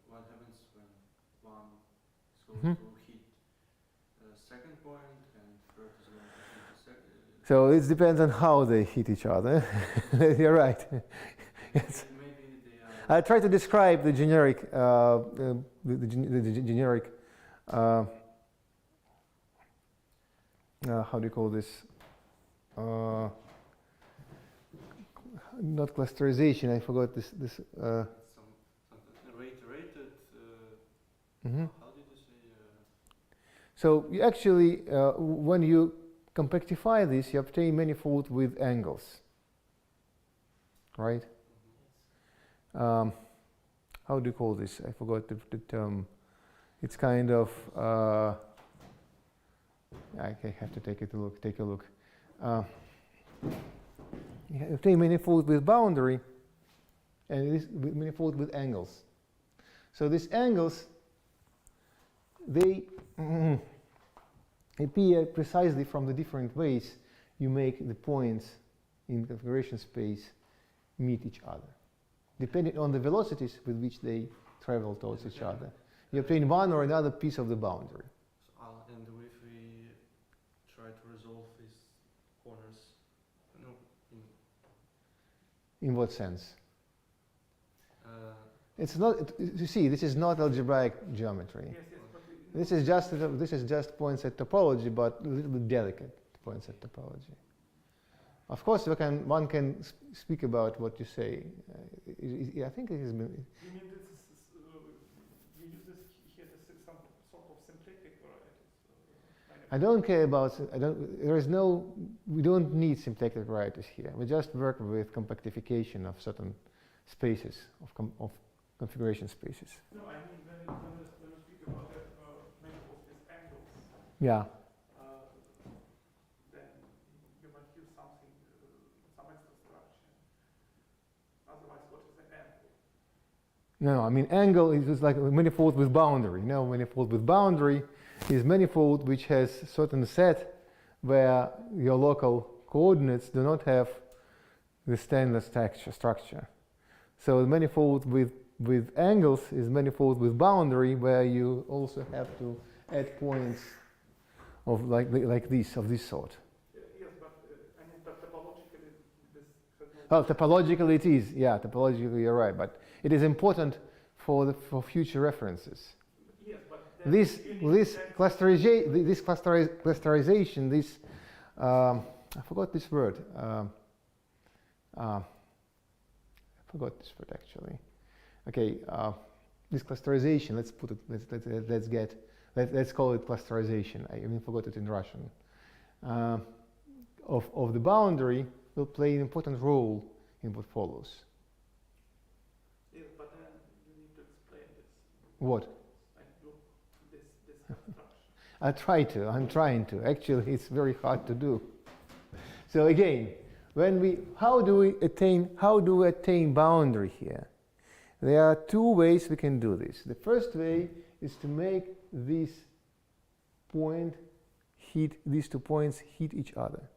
what happens when one is going to hit the second point and third is going to hit the second? So it depends on how they hit each other. You're right. Yes. Maybe they are. I'll try to describe the generic, the generic. How do you call this? Not clusterization. I forgot this. Some reiterated. How did you say? So you actually, when you compactify this, you obtain manifold with angles, right? How do you call this? I forgot the term. It's kind of. I have to take a look. Take a look. You obtain manifold with boundary, and this manifold with angles. So these angles, they appear precisely from the different ways you make the points in configuration space meet each other, depending on the velocities with which they travel towards each other. You obtain one or another piece of the boundary. And if we try to resolve these corners, no, In what sense? It's not. You see, this is not algebraic geometry. Yes, yes, but This is just point set topology, but a little bit delicate point set topology. Of course, one can speak about what you say. I think it has been. You mean this is, you use this here, this is some sort of symplectic varieties? I don't care about. We don't need symplectic varieties here. We just work with compactification of certain spaces of configuration spaces. No, I mean when we speak about manifolds with angles. Yeah. Then you might use something, some extra structure. Otherwise, what is the angle? No, I mean angle is just like a manifold with boundary. Manifold with boundary is manifold which has certain set where your local coordinates do not have the standard structure. So the manifold with angles is manifold with boundary where you also have to add points of like this, of this sort. Yes, but I mean, but topologically, this. Oh, topologically it is. Yeah, topologically you're right, but it is important for future references. Yes, but This clusterization, this I forgot this word. I forgot this word actually. Okay, this clusterization. Let's put it. Let's call it clusterization. I even forgot it in Russian. Of the boundary will play an important role in what follows. Yes, but then you need to explain this. What? Like, look, this construction. I'm trying to. Actually, it's very hard to do. So again, how do we attain boundary here? There are two ways we can do this. The first way is to make these two points hit each other.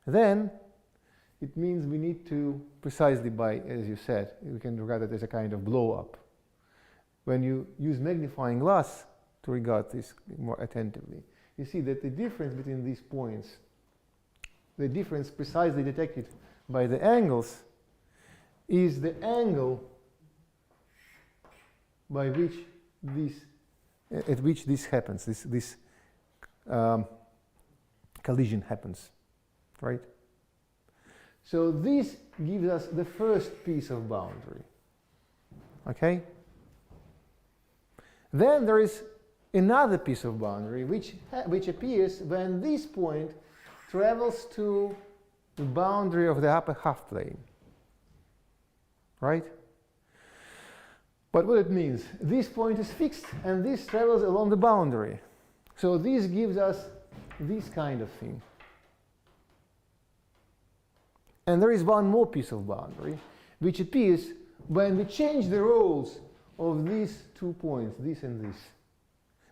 Then it means we need to precisely as you said, we can regard it as a kind of blow up. When you use magnifying glass to regard this more attentively, you see that the difference between these points, the difference precisely detected by the angles, is the angle by which this happens, this collision happens, right? So this gives us the first piece of boundary, okay? Then there is another piece of boundary which appears when this point travels to the boundary of the upper half plane, right? But what it means, this point is fixed and this travels along the boundary. So this gives us this kind of thing. And there is one more piece of boundary which appears when we change the roles of these 2 points, this and this.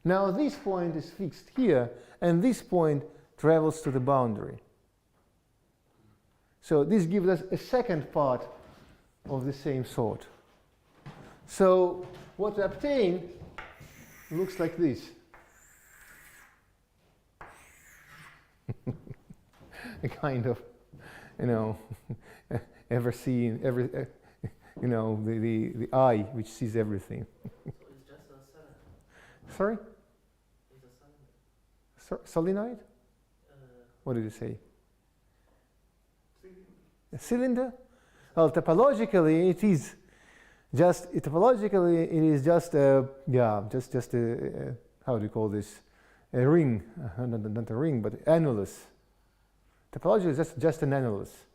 Now this point is fixed here and this point travels to the boundary. So this gives us a second part of the same sort. So what we obtain looks like this. A kind of, ever seen, the eye which sees everything. So it's just a cylinder. Sorry? It's a cylinder. Solenoid? What did you say? A cylinder? Well, topologically it is just a how do you call this? A ring, not a ring, but annulus. Topology is just an annulus.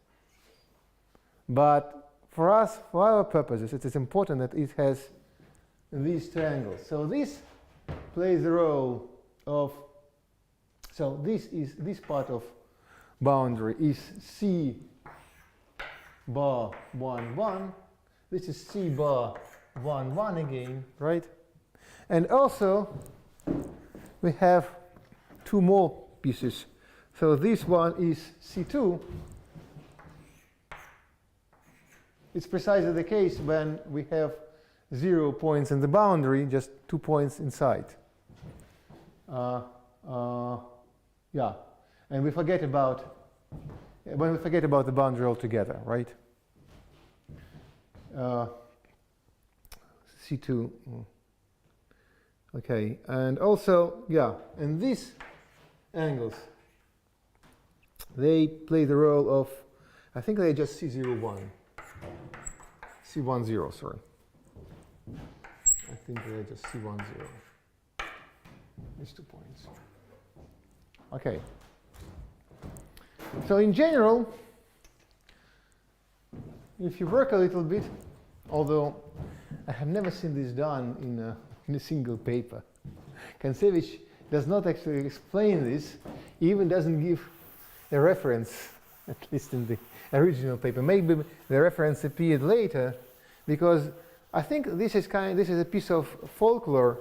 But for us, for our purposes, it is important that it has these triangles. So this plays the role of. So this part of boundary is C bar 1 1. This is C bar 1 1 again, right? And also we have two more pieces. So this one is C2. It's precisely the case when we have 0 points in the boundary, just 2 points inside. Yeah, and we forget about the boundary altogether, right? C2. Okay, and also, yeah, and these angles, they play the role of, I think they just C01, C10, sorry. I think they're just C10, these 2 points. Okay. So in general, if you work a little bit, although I have never seen this done in a single paper, Kantsevich does not actually explain this, he even doesn't give a reference, at least in the original paper. Maybe the reference appeared later, because I think this is a piece of folklore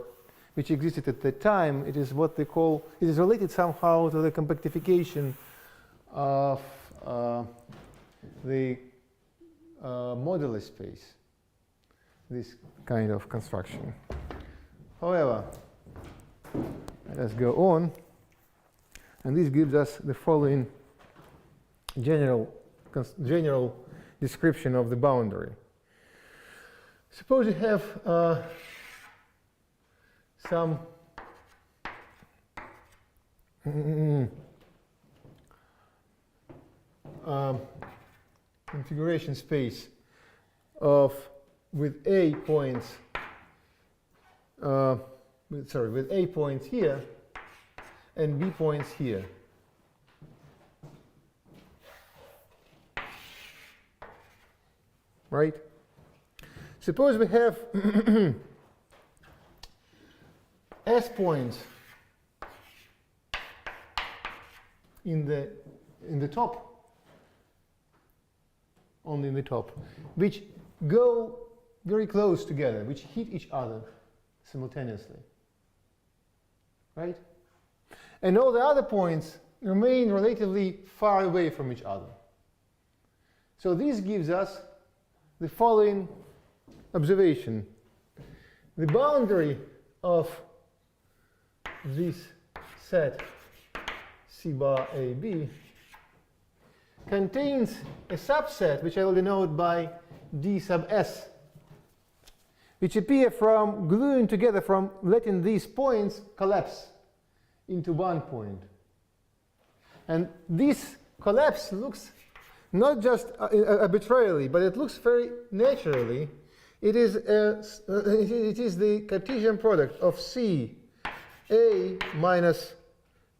which existed at the time. It is what they call, it is related somehow to the compactification of the modular space, this kind of construction. However, let us go on, and this gives us the following general description of the boundary. Suppose you have some configuration space with A points, with A points here and B points here. Right? Suppose we have S points in the top, only in the top, which go very close together, which hit each other simultaneously. Right? And all the other points remain relatively far away from each other. So this gives us the following observation. The boundary of this set C bar AB contains a subset which I will denote by D sub S, which appear from gluing together, from letting these points collapse into one point. And this collapse looks not just arbitrarily, but it looks very naturally. It is the Cartesian product of C A minus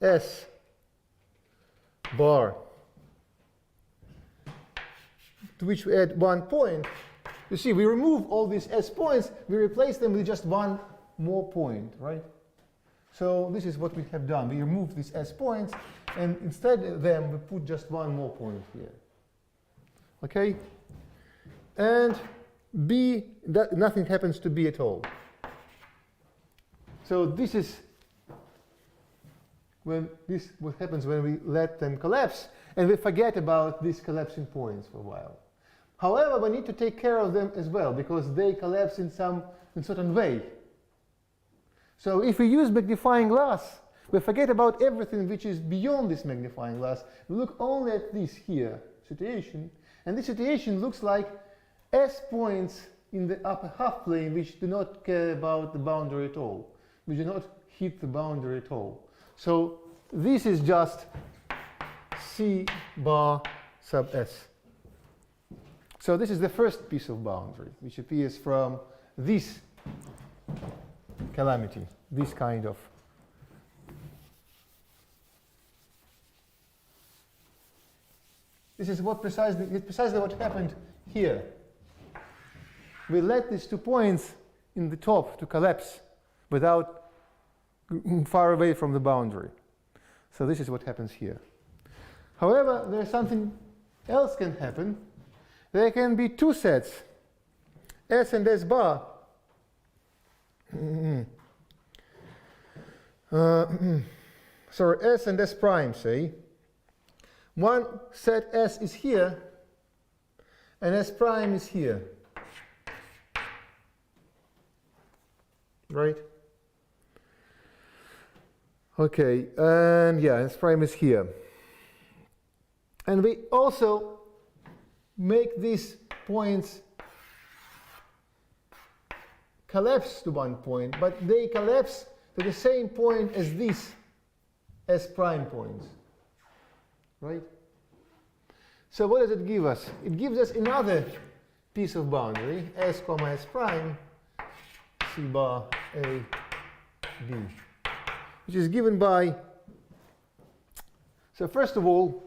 S bar, to which we add 1 point. You see, we remove all these S points, we replace them with just one more point, right? So this is what we have done. We remove these S points, and instead of them, we put just one more point here. Okay? And B, nothing happens to B at all. So this is what happens when we let them collapse, and we forget about these collapsing points for a while. However, we need to take care of them as well, because they collapse in certain way. So if we use magnifying glass, we forget about everything which is beyond this magnifying glass. We look only at this here situation, and this situation looks like S points in the upper half plane which do not care about the boundary at all, which do not hit the boundary at all. So this is just C bar sub S. So this is the first piece of boundary, which appears from this calamity, this kind of. This is precisely what happened here. We let these 2 points in the top to collapse without far away from the boundary. So this is what happens here. However, there's something else can happen. There can be 2 sets, S and S bar. Sorry, S and S prime, say. One set S is here, and S prime is here. Right? Okay, and yeah, S prime is here. And we also make these points collapse to one point, but they collapse to the same point as these S prime points, right? So what does it give us? It gives us another piece of boundary, S comma S prime, C bar A, B, which is given by, so first of all,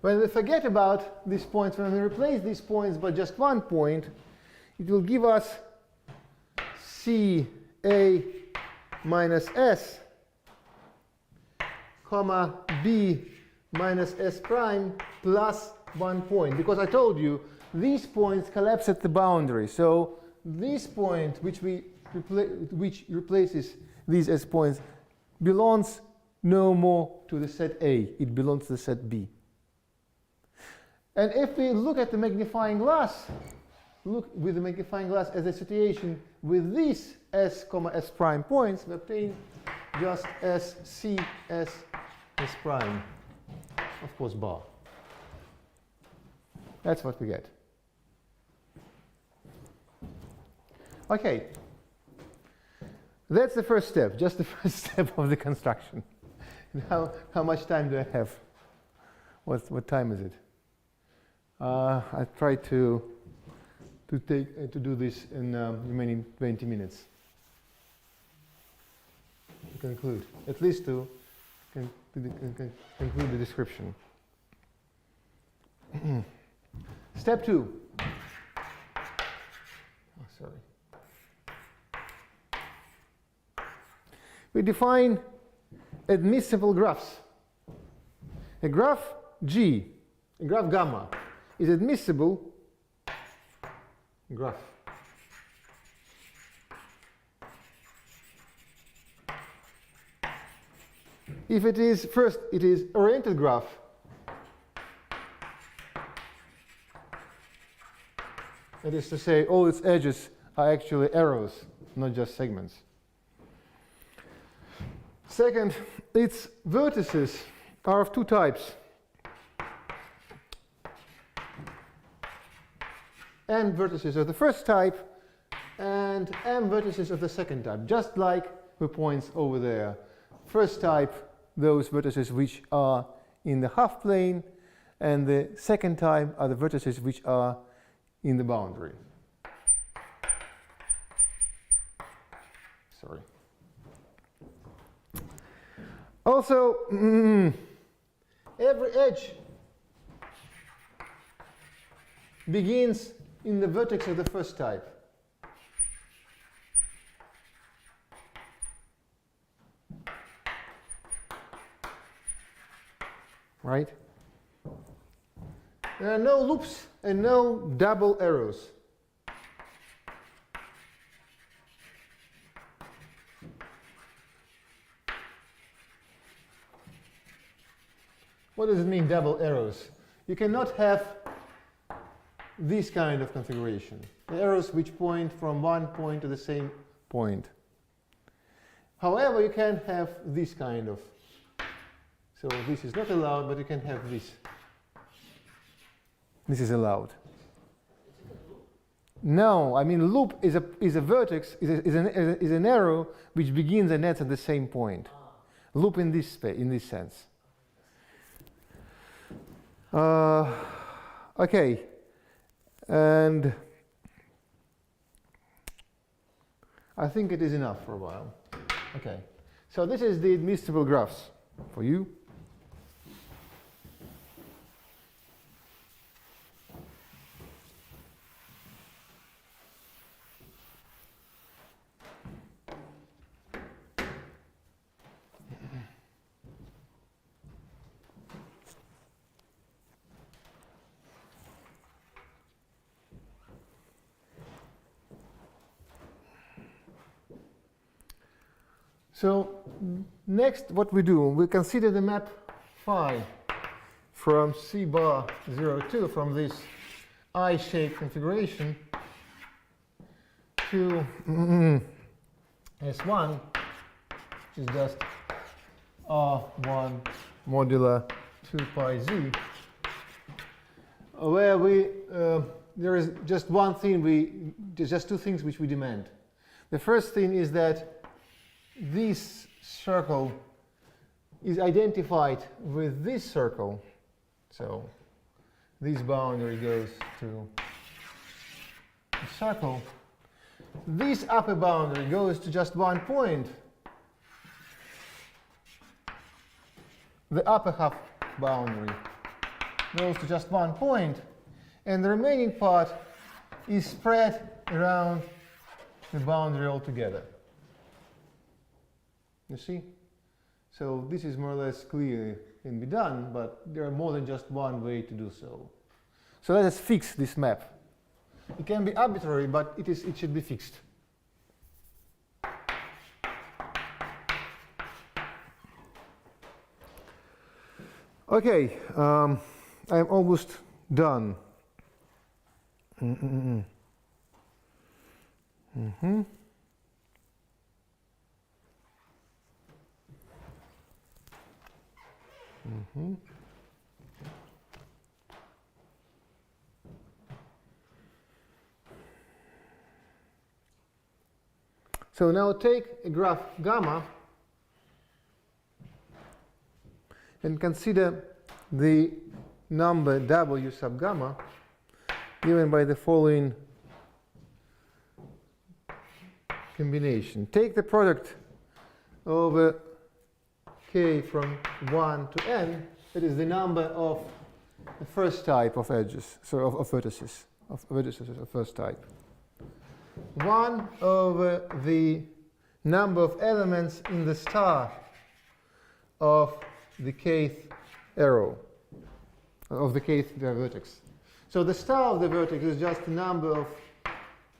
when we forget about these points, when we replace these points by just one point, it will give us C A minus S, comma B minus S prime plus 1 point. Because I told you, these points collapse at the boundary. So this point, which replaces these S points, belongs no more to the set A. It belongs to the set B. And if we look at the magnifying glass, look with the magnifying glass as a situation with these S comma S prime points, we obtain just S C S S prime, of course bar. That's what we get. Okay, that's the first step, just the first step of the construction. Now, how much time do I have? What time is it? I try to do this in remaining 20 minutes to conclude, at least to conclude the description. Step 2. Oh, sorry. We define admissible graphs. A graph G, a graph gamma, is admissible graph. If it is, first, it is oriented graph. That is to say, all its edges are actually arrows, not just segments. Second, its vertices are of two types. N vertices of the first type and M vertices of the second type, just like the points over there. First type, those vertices which are in the half plane, and the second type are the vertices which are in the boundary. Sorry. Also, every edge begins in the vertex of the first type. Right? There are no loops and no double arrows. What does it mean, double arrows? You cannot have this kind of configuration. The arrows which point from one point to the same point. However, you can have this kind of. So this is not allowed, but you can have this. This is allowed. No, I mean loop is a vertex, is an arrow which begins and ends at the same point. Loop in this sense. Okay, and I think it is enough for a while. Okay, so this is the admissible graphs for you. So next what we do, we consider the map phi from C bar 0, 2, from this I-shaped configuration to S1, which is just R1 modular 2 pi z, where we there is just one thing there's just two things which we demand. The first thing is that this circle is identified with this circle. So this boundary goes to the circle. This upper boundary goes to just one point. The upper half boundary goes to just one point, and the remaining part is spread around the boundary altogether. You see? So this is more or less clear, can be done, but there are more than just one way to do so. So let us fix this map. It can be arbitrary, but it should be fixed. Okay, I'm almost done. So now take a graph gamma and consider the number W sub gamma given by the following combination. Take the product over k from 1 to n, that is the number of the first type of edges, so of vertices of first type. 1 over the number of elements in the star of the kth arrow, of the kth vertex. So the star of the vertex is just the number of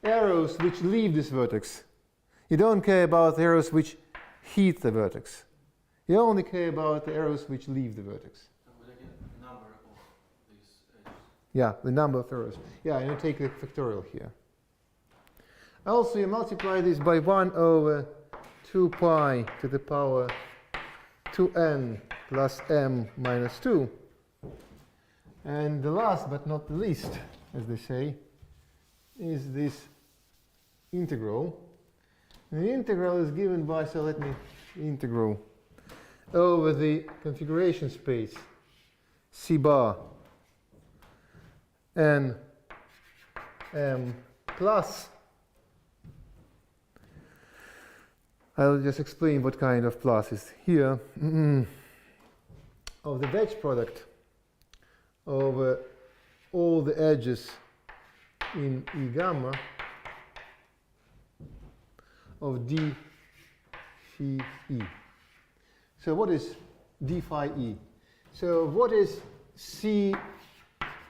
arrows which leave this vertex. You don't care about the arrows which hit the vertex. You only care about the arrows which leave the vertex. But again, number of these edges. Yeah, the number of arrows. Yeah, and you take the factorial here. Also, you multiply this by 1 over 2 pi to the power 2n plus m minus 2. And the last but not the least, as they say, is this integral. And the integral is given by, so let me integral over the configuration space C bar n m plus. I'll just explain what kind of plus is here. Of the wedge product over all the edges in E gamma of d phi e. So what is d phi e? So what is C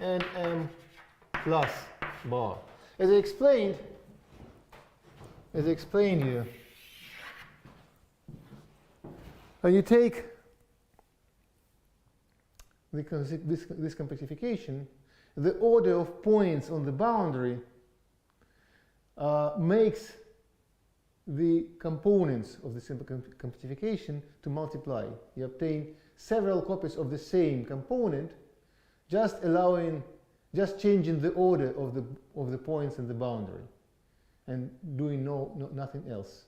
and m plus bar? As I explained here, when you take this compactification, the order of points on the boundary makes the components of the simple compactification to multiply. You obtain several copies of the same component, just changing the order of the points in the boundary, and doing nothing else.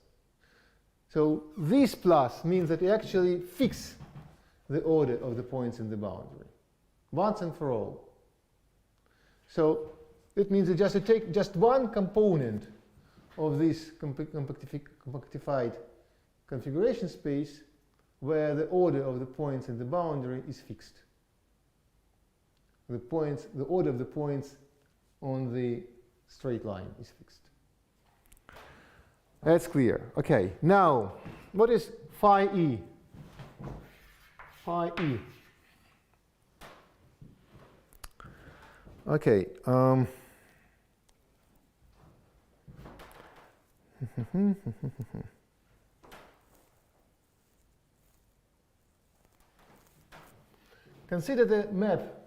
So this plus means that you actually fix the order of the points in the boundary once and for all. So it means that just to take just one component of this compactified configuration space where the order of the points in the boundary is fixed. The order of the points on the straight line is fixed. That's clear. Okay, now what is phi e? Phi e. Okay. Consider the map.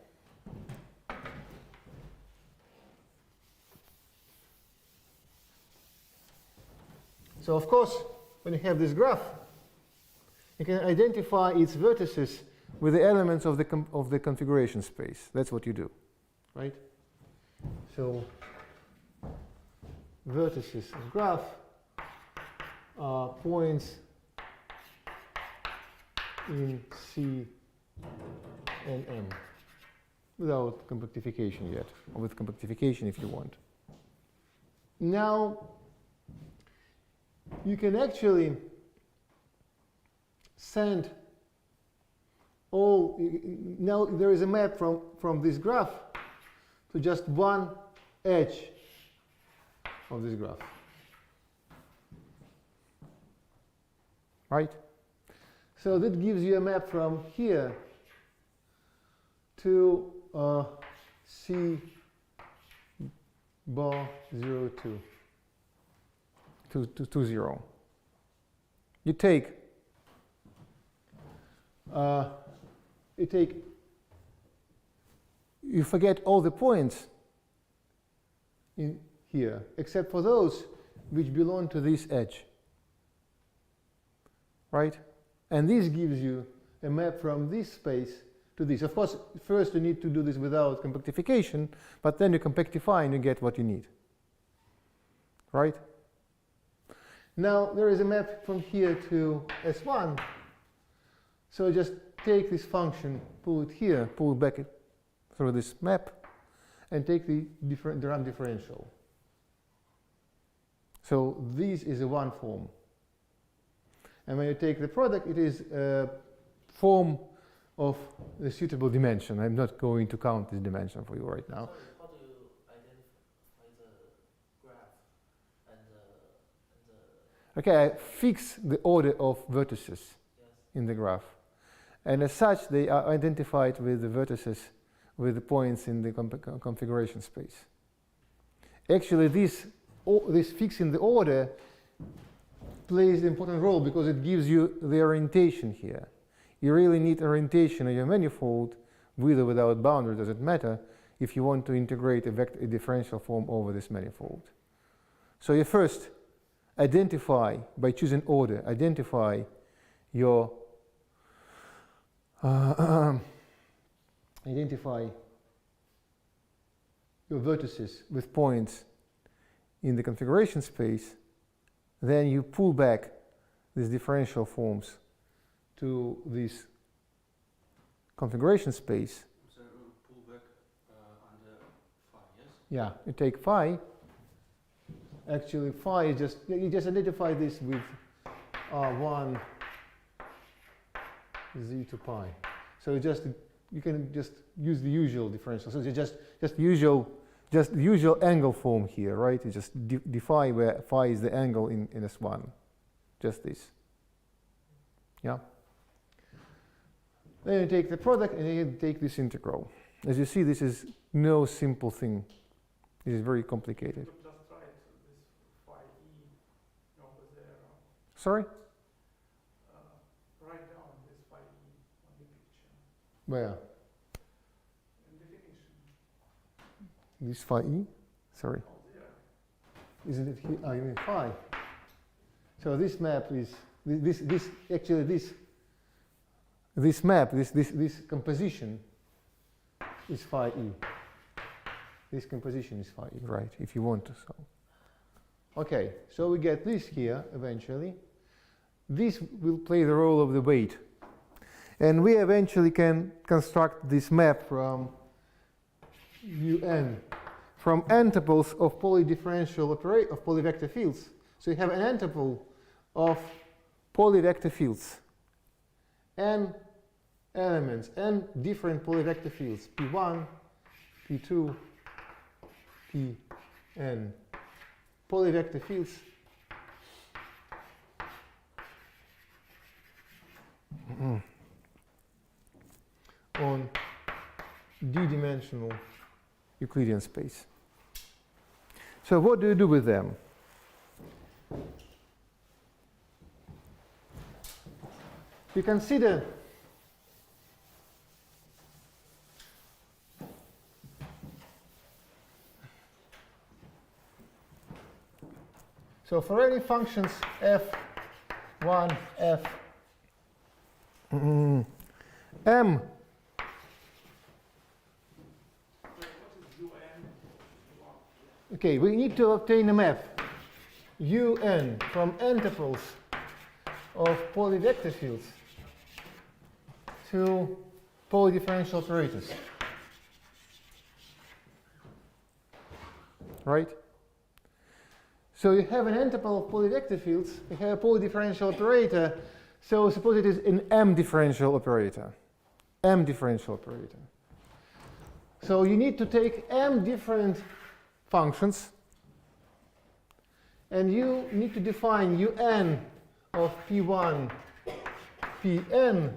So of course, when you have this graph, you can identify its vertices with the elements of the configuration space. That's what you do, right? So vertices of graph are points in C and M without compactification yet, or with compactification if you want. Now you can actually send all, now there is a map from this graph to just one edge of this graph. Right? So that gives you a map from here to C bar 0, 2 to 0. You take you forget all the points in here except for those which belong to this edge, right? And this gives you a map from this space to this. Of course, first you need to do this without compactification, but then you compactify and you get what you need, right? Now there is a map from here to S1. So just take this function, pull it here, pull it back through this map, and take the run differential. So this is a one form. And when you take the product, it is a form of the suitable dimension. I'm not going to count this dimension for you right now. Sorry, how do you identify the graph and the Okay, I fix the order of vertices yes. in the graph. And as such, they are identified with the vertices, with the points in the configuration space. Actually, this fixing the order plays an important role because it gives you the orientation here. You really need orientation of your manifold, with or without boundary, doesn't matter, if you want to integrate a differential form over this manifold. So you first identify, by choosing order, identify your vertices with points in the configuration space. Then you pull back these differential forms to this configuration space. So pull back under phi, yes? Yeah, you take phi. Actually, phi is just, you just identify this with R1 z to pi. So you can just use the usual differential. So just the usual angle form here, right? You just define where phi is the angle in S1. Just this. Yeah. Then you take the product and you take this integral. As you see, this is no simple thing. This is very complicated. Just write this phi e over there. Sorry? Write down this phi e on the picture. Where? In definition. This phi e? Sorry. Oh, there. Isn't it here? Oh, you mean phi. So this map is, this composition is phi e. This composition is phi e, right, if you want to solve. Okay, so we get this here eventually. This will play the role of the weight. And we eventually can construct this map from Un, from antiples of polydifferential of polyvector fields. So you have an antiple of polyvector fields, n elements, n different polyvector fields, p1, p2, pn. Polyvector fields on d-dimensional Euclidean space. So what do you do with them? You consider so for any functions f1, f m. What is UN? okay, we need to obtain a map UN from n tuples of polyvector fields to polydifferential operators. Right? So you have an n tuple of polyvector fields, you have a polydifferential operator, so suppose it is an M differential operator. M differential operator. So you need to take M different functions, and you need to define UN of P1, Pn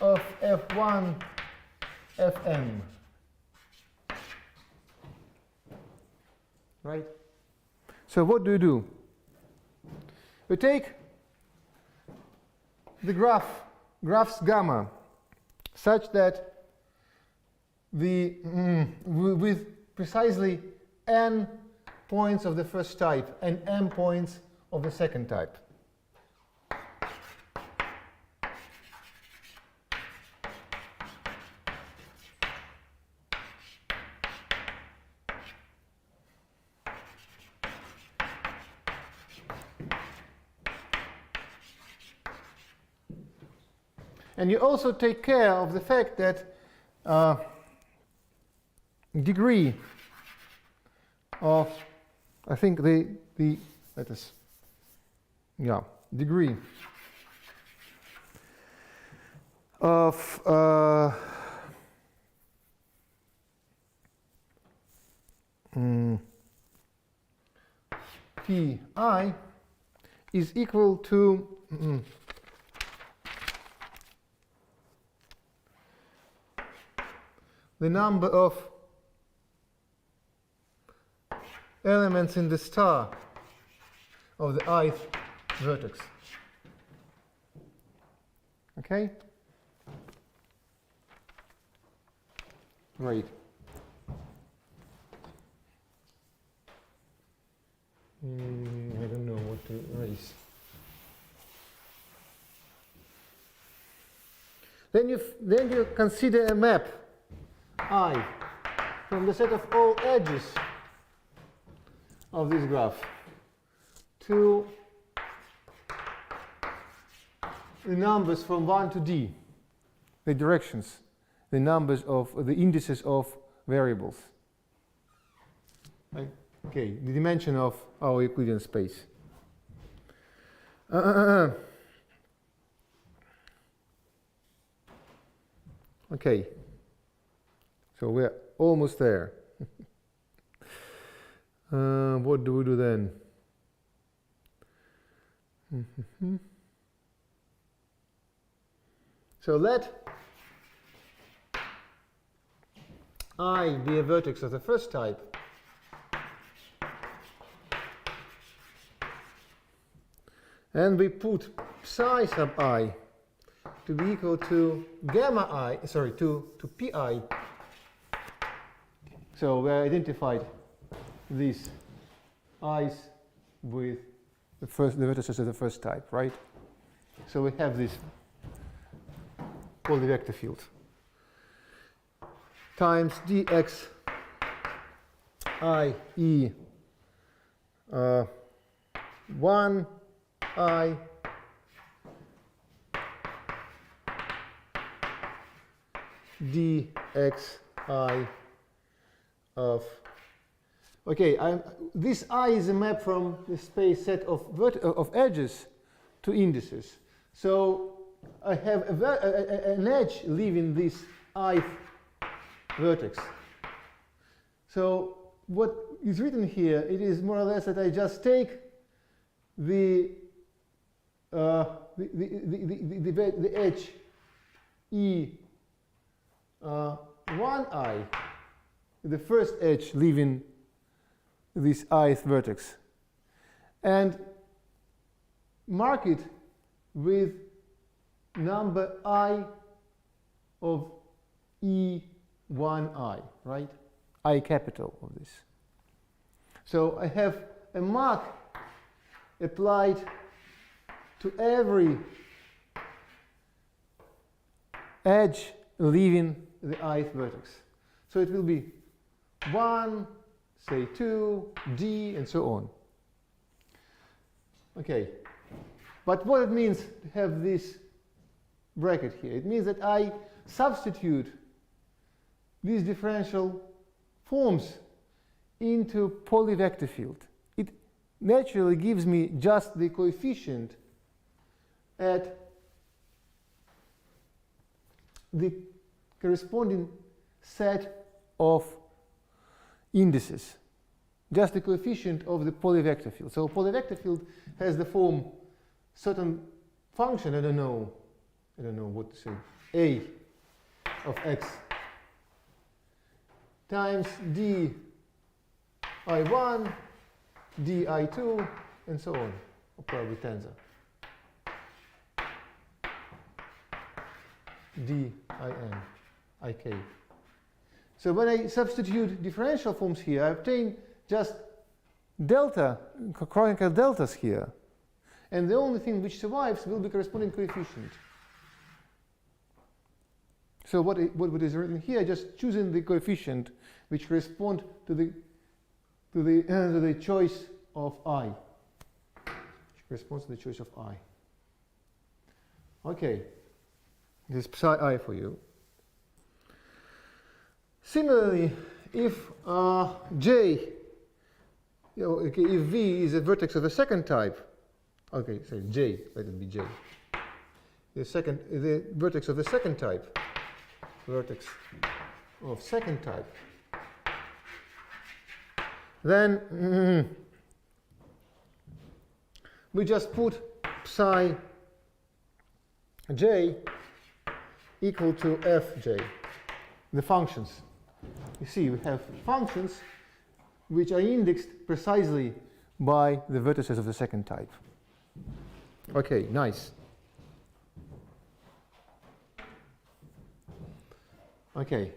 of F1, Fm. Right? So what do? We take the graphs gamma, such that the with precisely n points of the first type and m points of the second type. And you also take care of the fact that degree of, I think that is, yeah, degree of Pi is equal to the number of elements in the star of the ith vertex. Okay? Great. I don't know what to erase. Then you consider a map I from the set of all edges of this graph to the numbers from 1 to d, the directions, the numbers of the indices of variables. Right? Okay, the dimension of our Euclidean space. Okay, so we're almost there. What do we do then? So let I be a vertex of the first type, and we put psi sub I to be equal to gamma I, to pi. So we identified these i's with the vertices of the first type, right? So we have this polyvector field times dx I e 1 I dx I of, okay, this I is a map from the space set of edges to indices. So I have an edge leaving this ith vertex. So what is written here, it is more or less that I just take the edge E 1I, the first edge leaving this ith vertex, and mark it with number I of E1I, right? I capital of this. So I have a mark applied to every edge leaving the ith vertex. So it will be 1, say 2, D, and so on. Okay. But what it means to have this bracket here? It means that I substitute these differential forms into polyvector field. It naturally gives me just the coefficient at the corresponding set of indices, just the coefficient of the polyvector field. So polyvector field has the form certain function, I don't know what to say, a of x times d I1, d I2, and so on, or probably tensor. d In, Ik. So when I substitute differential forms here, I obtain just delta, canonical deltas here. And the only thing which survives will be corresponding coefficient. So what is written here, just choosing the coefficient which correspond to the choice of I. Which corresponds to the choice of I. Okay. This is psi I for you. Similarly, if J, okay, if V is a vertex of the second type, okay, sorry, J, let it be J. The vertex of the second type, then we just put psi J equal to Fj, the functions. You see, we have functions which are indexed precisely by the vertices of the second type. Okay, nice. Okay.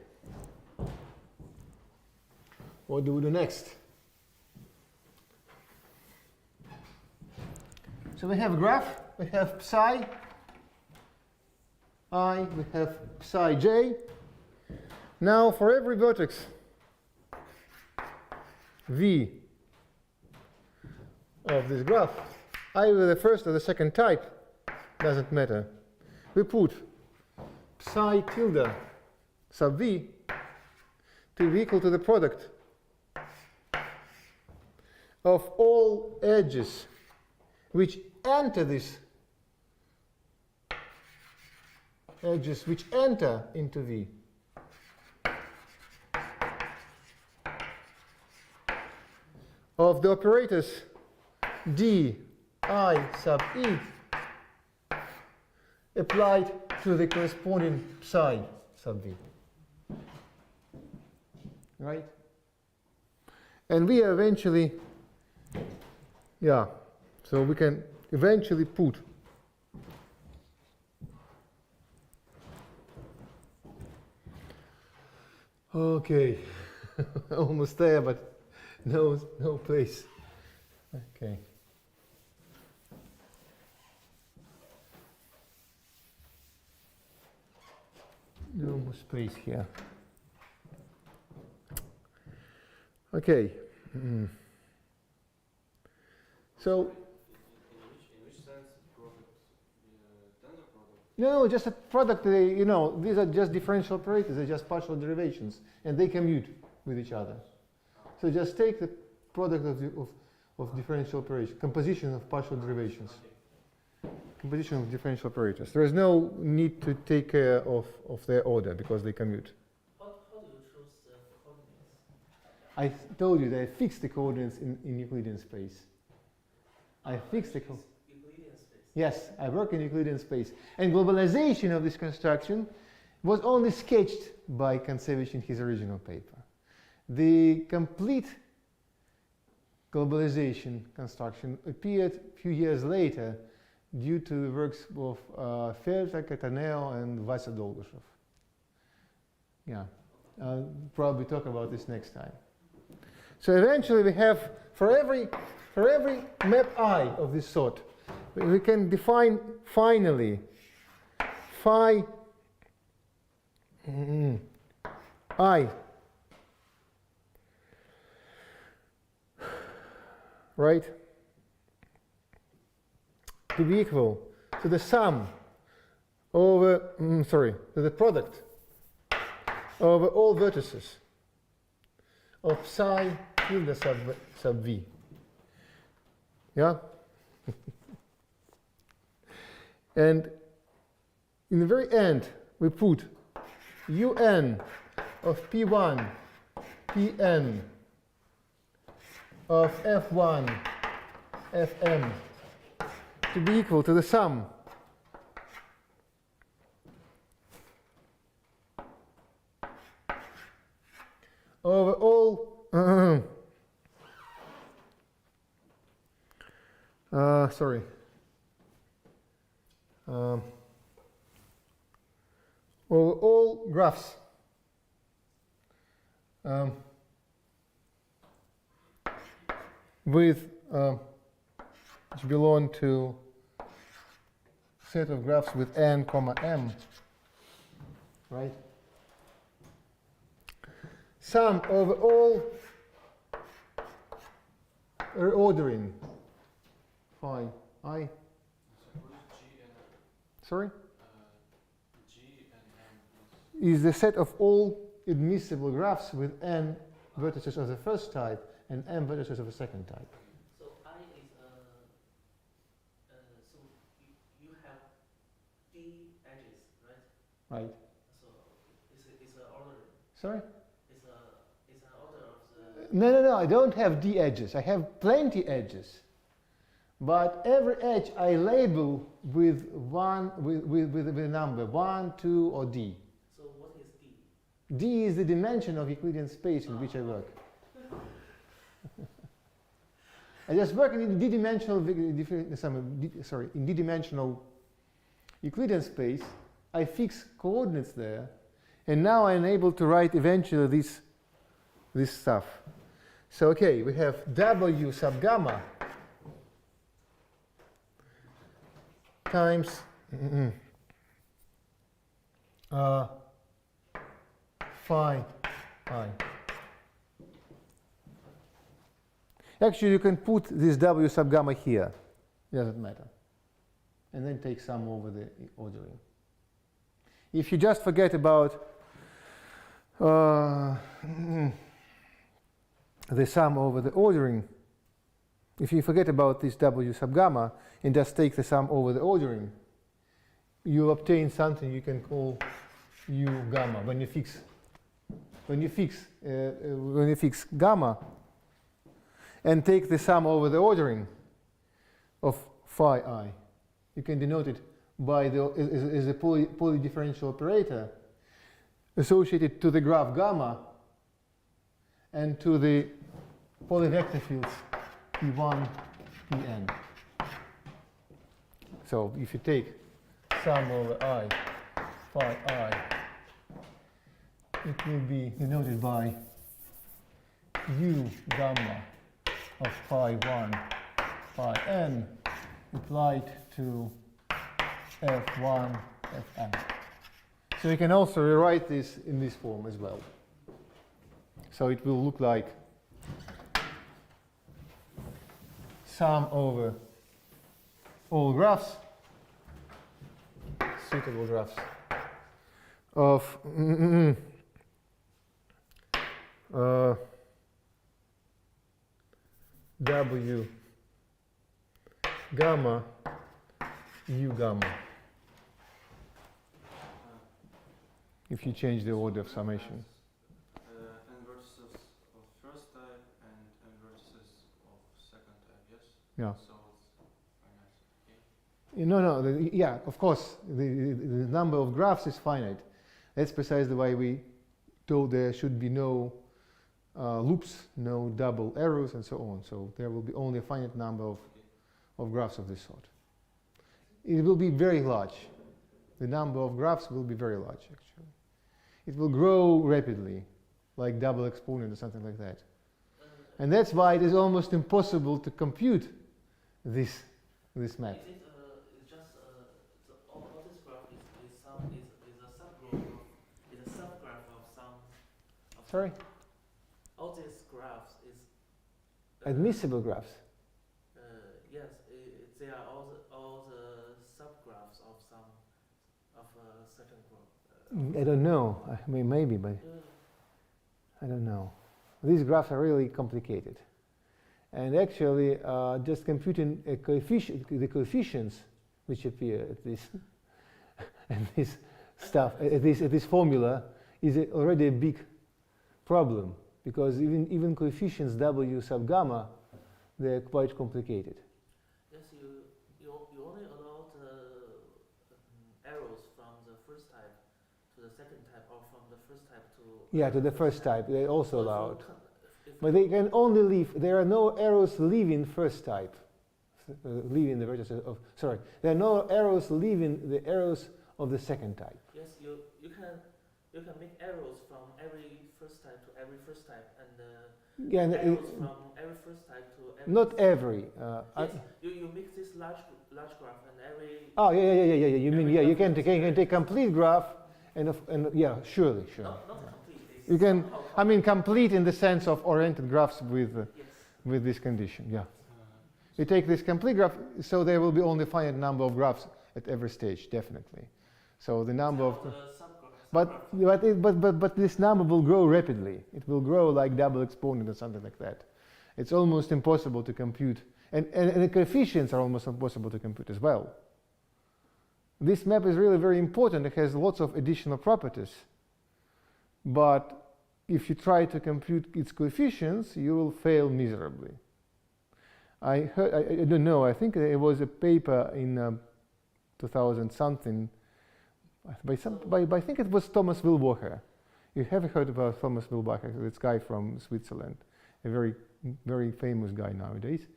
What do we do next? So we have a graph, we have psi I, we have psi j. Now for every vertex V of this graph, either the first or the second type, doesn't matter, we put psi tilde sub V to be equal to the product of all edges which enter this, edges which enter into V. Of the operators d I sub e applied to the corresponding psi sub V. Right? And we eventually, so we can eventually put okay, almost there, but no place. Okay. No more space here. Okay. So. In which sense product, tensor product? No, just a product. These are just differential operators. They're just partial derivations, and they commute with each other. So just take the product of differential operations, composition of partial derivations. Composition of differential operators. There is no need to take care of their order because they commute. How do you choose the coordinates? I told you that I fixed the coordinates in Euclidean space. I fixed the Euclidean space. Yes, I work in Euclidean space. And globalization of this construction was only sketched by Kontsevich in his original paper. The complete globalization construction appeared a few years later due to the works of Felter, Cataneo, and Vasa-Dolgushev. I'll probably talk about this next time. So eventually we have, for every map I of this sort, we can define finally phi I right, to be equal to the sum over, to the product over all vertices of psi tilde sub v. Yeah? And in the very end, we put un of p1, pn of f1, fm to be equal to the sum over all over all graphs with which belong to set of graphs with n comma m, right? Sum over all reordering phi I. Sorry? G and M Is the set of all admissible graphs with n vertices of the first type and m vertices of the second type. So I is so you have d edges, right? Right. So it's an order. Sorry? It's an order of the. No, I don't have d edges. I have plenty edges. But every edge I label with a number, 1, 2, or d. So what is d? D is the dimension of Euclidean space in which I work. I just work in d-dimensional, in d-dimensional Euclidean space. I fix coordinates there, and now I'm able to write eventually this stuff. So okay, we have W sub gamma times phi I. Actually, you can put this W sub gamma here. It doesn't matter. And then take sum over the ordering. If you just forget about the sum over the ordering, if you forget about this W sub gamma and just take the sum over the ordering, you obtain something you can call U gamma. When you fix gamma and take the sum over the ordering of phi I, you can denote it by as a polydifferential operator associated to the graph gamma and to the polyvector fields P1, Pn. So if you take sum over I, phi I, it will be denoted by U gamma of phi 1, phi n applied to f1, fn. So you can also rewrite this in this form as well. So it will look like sum over all graphs, suitable graphs, of W gamma U gamma, if you change the order of summation. N vertices of first type and n vertices of second type, yes? Yeah. So it's finite, okay? No, yeah, of course, the number of graphs is finite. That's precisely why we told there should be no loops, no double arrows, and so on. So there will be only a finite number of graphs of this sort. It will be very large. The number of graphs will be very large, actually. It will grow rapidly, like double exponent or something like that. And that's why it is almost impossible to compute this map. Is it it's just all this graph is a subgroup is a subgraph of some. Sorry? All these graphs is Admissible graphs. yes, they are all the subgraphs of some of a certain group. I don't know. I mean, maybe, but I don't know. These graphs are really complicated. And actually, just computing the coefficients which appear at this and this stuff, at this formula, is already a big problem, because even coefficients W sub gamma, they're quite complicated. Yes, you only allow the arrows from the first type to the second type, or from the first type to... Yeah, to the first type, they also allowed. But they can only leave, there are no arrows leaving first type, leaving the vertices of, sorry, there are no arrows leaving the arrows of the second type. Yes, you can make arrows from every first type to every first type, and Yeah, arrows from every first type to every... not every. Yes, you make this large graph, and every... Oh, yeah. You mean, yeah, you can take complete graph, and yeah, surely. Not complete. You can, I mean, complete in the sense of oriented graphs with this condition, yeah. You take this complete graph, so there will be only finite number of graphs at every stage, definitely. So the number of... But this number will grow rapidly. It will grow like double exponent or something like that. It's almost impossible to compute. And the coefficients are almost impossible to compute as well. This map is really very important. It has lots of additional properties. But if you try to compute its coefficients, you will fail miserably. I don't know, I think there was a paper in 2000-something I think it was Thomas Wilbacher. You have heard about Thomas Wilbacher, this guy from Switzerland, a very, very famous guy nowadays.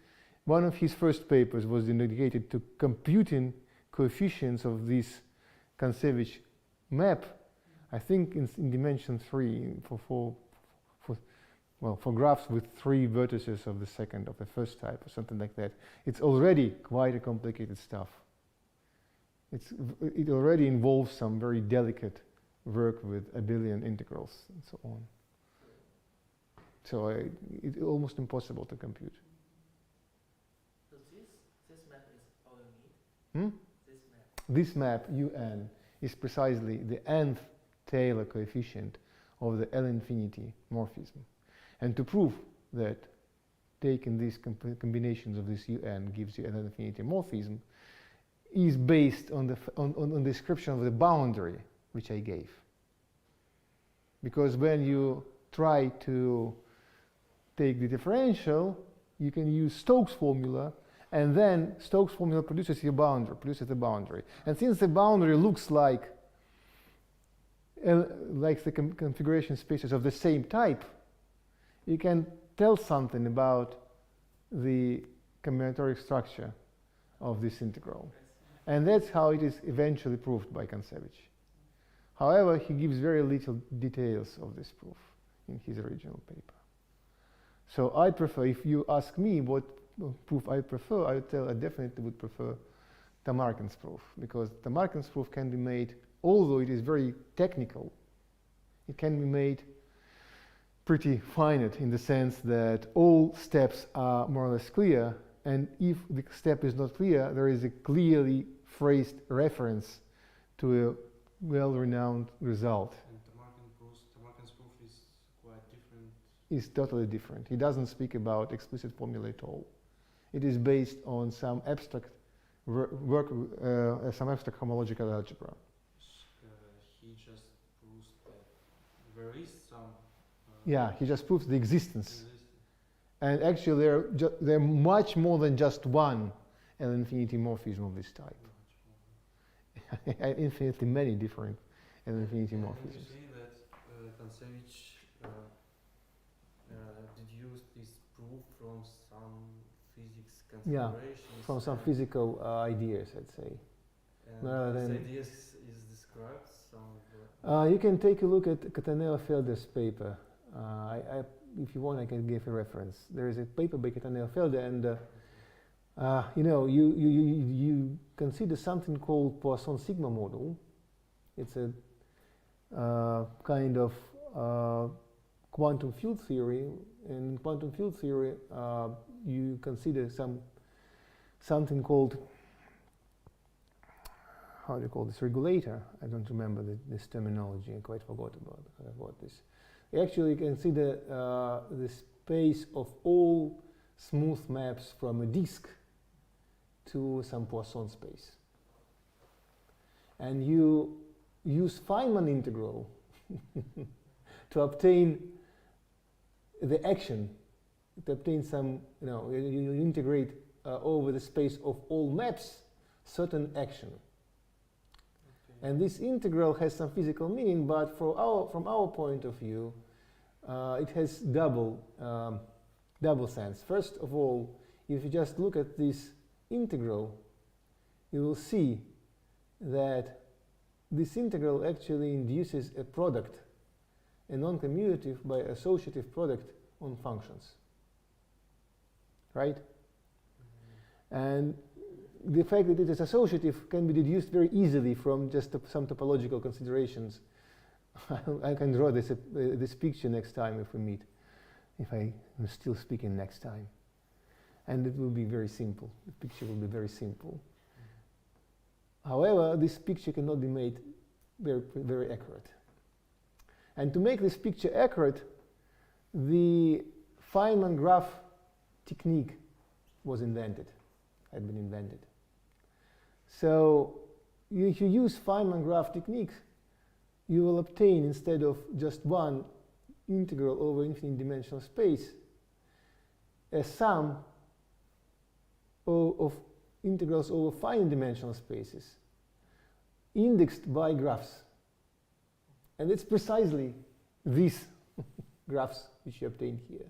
One of his first papers was dedicated to computing coefficients of this Kontsevich map, I think in dimension 3 for graphs with 3 vertices of the first type or something like that. It's already quite a complicated stuff. It already involves some very delicate work with abelian integrals and so on. So it's almost impossible to compute. So this map is all you need? This map, UN, is precisely the nth Taylor coefficient of the L-infinity morphism. And to prove that taking these combinations of this UN gives you an L-infinity morphism is based on the description of the boundary which I gave. Because when you try to take the differential, you can use Stokes' formula, and then Stokes' formula produces the boundary. And since the boundary looks like the configuration spaces of the same type, you can tell something about the combinatoric structure of this integral. And that's how it is eventually proved by Kontsevich. However, he gives very little details of this proof in his original paper. So I prefer, if you ask me what proof I prefer, I definitely would prefer Tamarkin's proof, because Tamarkin's proof can be made, although it is very technical, it can be made pretty finite in the sense that all steps are more or less clear, and if the step is not clear, there is a clearly phrased reference to a well-renowned result. And Tamarkin's proof is quite different. It's totally different. He doesn't speak about explicit formula at all. It is based on some abstract some abstract homological algebra. He just proves that there is some... yeah, he just proves the existence. And actually there are much more than just one L-infinity morphism of this type. Infinitely many different L-infinity morphisms. You say that Kontsevich deduced this proof from some physics considerations. Yeah, from some physical ideas, I'd say. And this idea is described somewhere. You can take a look at Cataneo-Felder's paper. If you want, I can give a reference. There is a paper by Cataneo-Felder, and you consider something called Poisson sigma model. It's a kind of quantum field theory. And in quantum field theory, you consider some something called, how do you call this, regulator. I don't remember this terminology. I quite forgot about this. We actually consider the space of all smooth maps from a disk to some Poisson space. And you use Feynman integral to obtain the action, to obtain some, you integrate over the space of all maps certain action. Okay. And this integral has some physical meaning, but from our point of view, it has double sense. First of all, if you just look at this integral, you will see that this integral actually induces a product, a non-commutative by associative product on functions, right? And the fact that it is associative can be deduced very easily from just some topological considerations. I can draw this picture next time if we meet, if I am still speaking next time. And it will be very simple. The picture will be very simple. However, this picture cannot be made very, very accurate. And to make this picture accurate, the Feynman graph technique was invented, had been invented. So if you use Feynman graph technique, you will obtain, instead of just one integral over infinite dimensional space, a sum of integrals over finite dimensional spaces indexed by graphs. And it's precisely these graphs which you obtain here.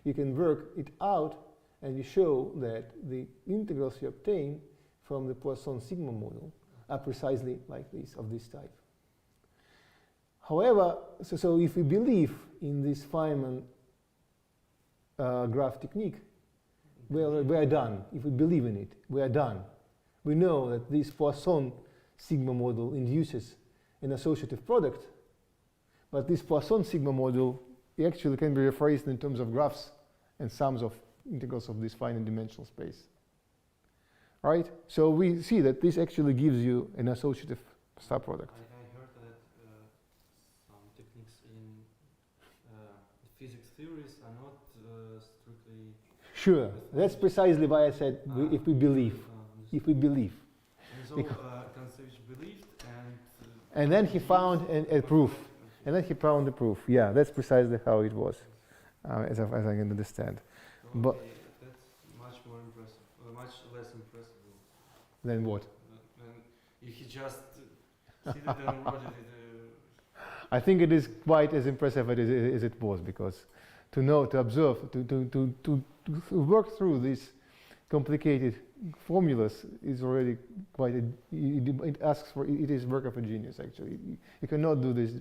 You can work it out and you show that the integrals you obtain from the Poisson sigma model are precisely like this, of this type. However, so if we believe in this Feynman graph technique, we are done. If we believe in it, we are done. We know that this Poisson sigma model induces an associative product, but this Poisson sigma model actually can be rephrased in terms of graphs and sums of integrals of this finite dimensional space. Right? So we see that this actually gives you an associative subproduct. I heard that some techniques in physics theories are not strictly... Sure, that's precisely why I said if we believe. If we believe. And so Kontsevich believed and then he found a proof. And then he found the proof. Yeah, that's precisely how it was, as I can understand. So but that's much more impressive, much less impressive. Then what? If he just did it and wrote it. I think it is quite as impressive as it was, because to know, to observe, to work through these complicated formulas is already quite it asks for, it is work of a genius actually. You cannot do this.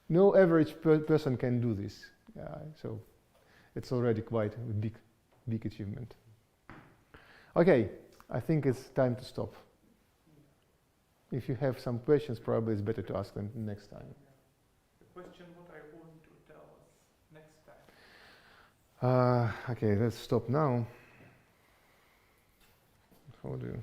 No average person can do this. So it's already quite a big achievement. Okay, I think it's time to stop. If you have some questions, probably it's better to ask them next time. The question what I want to tell us next time. Okay, let's stop now. How do you?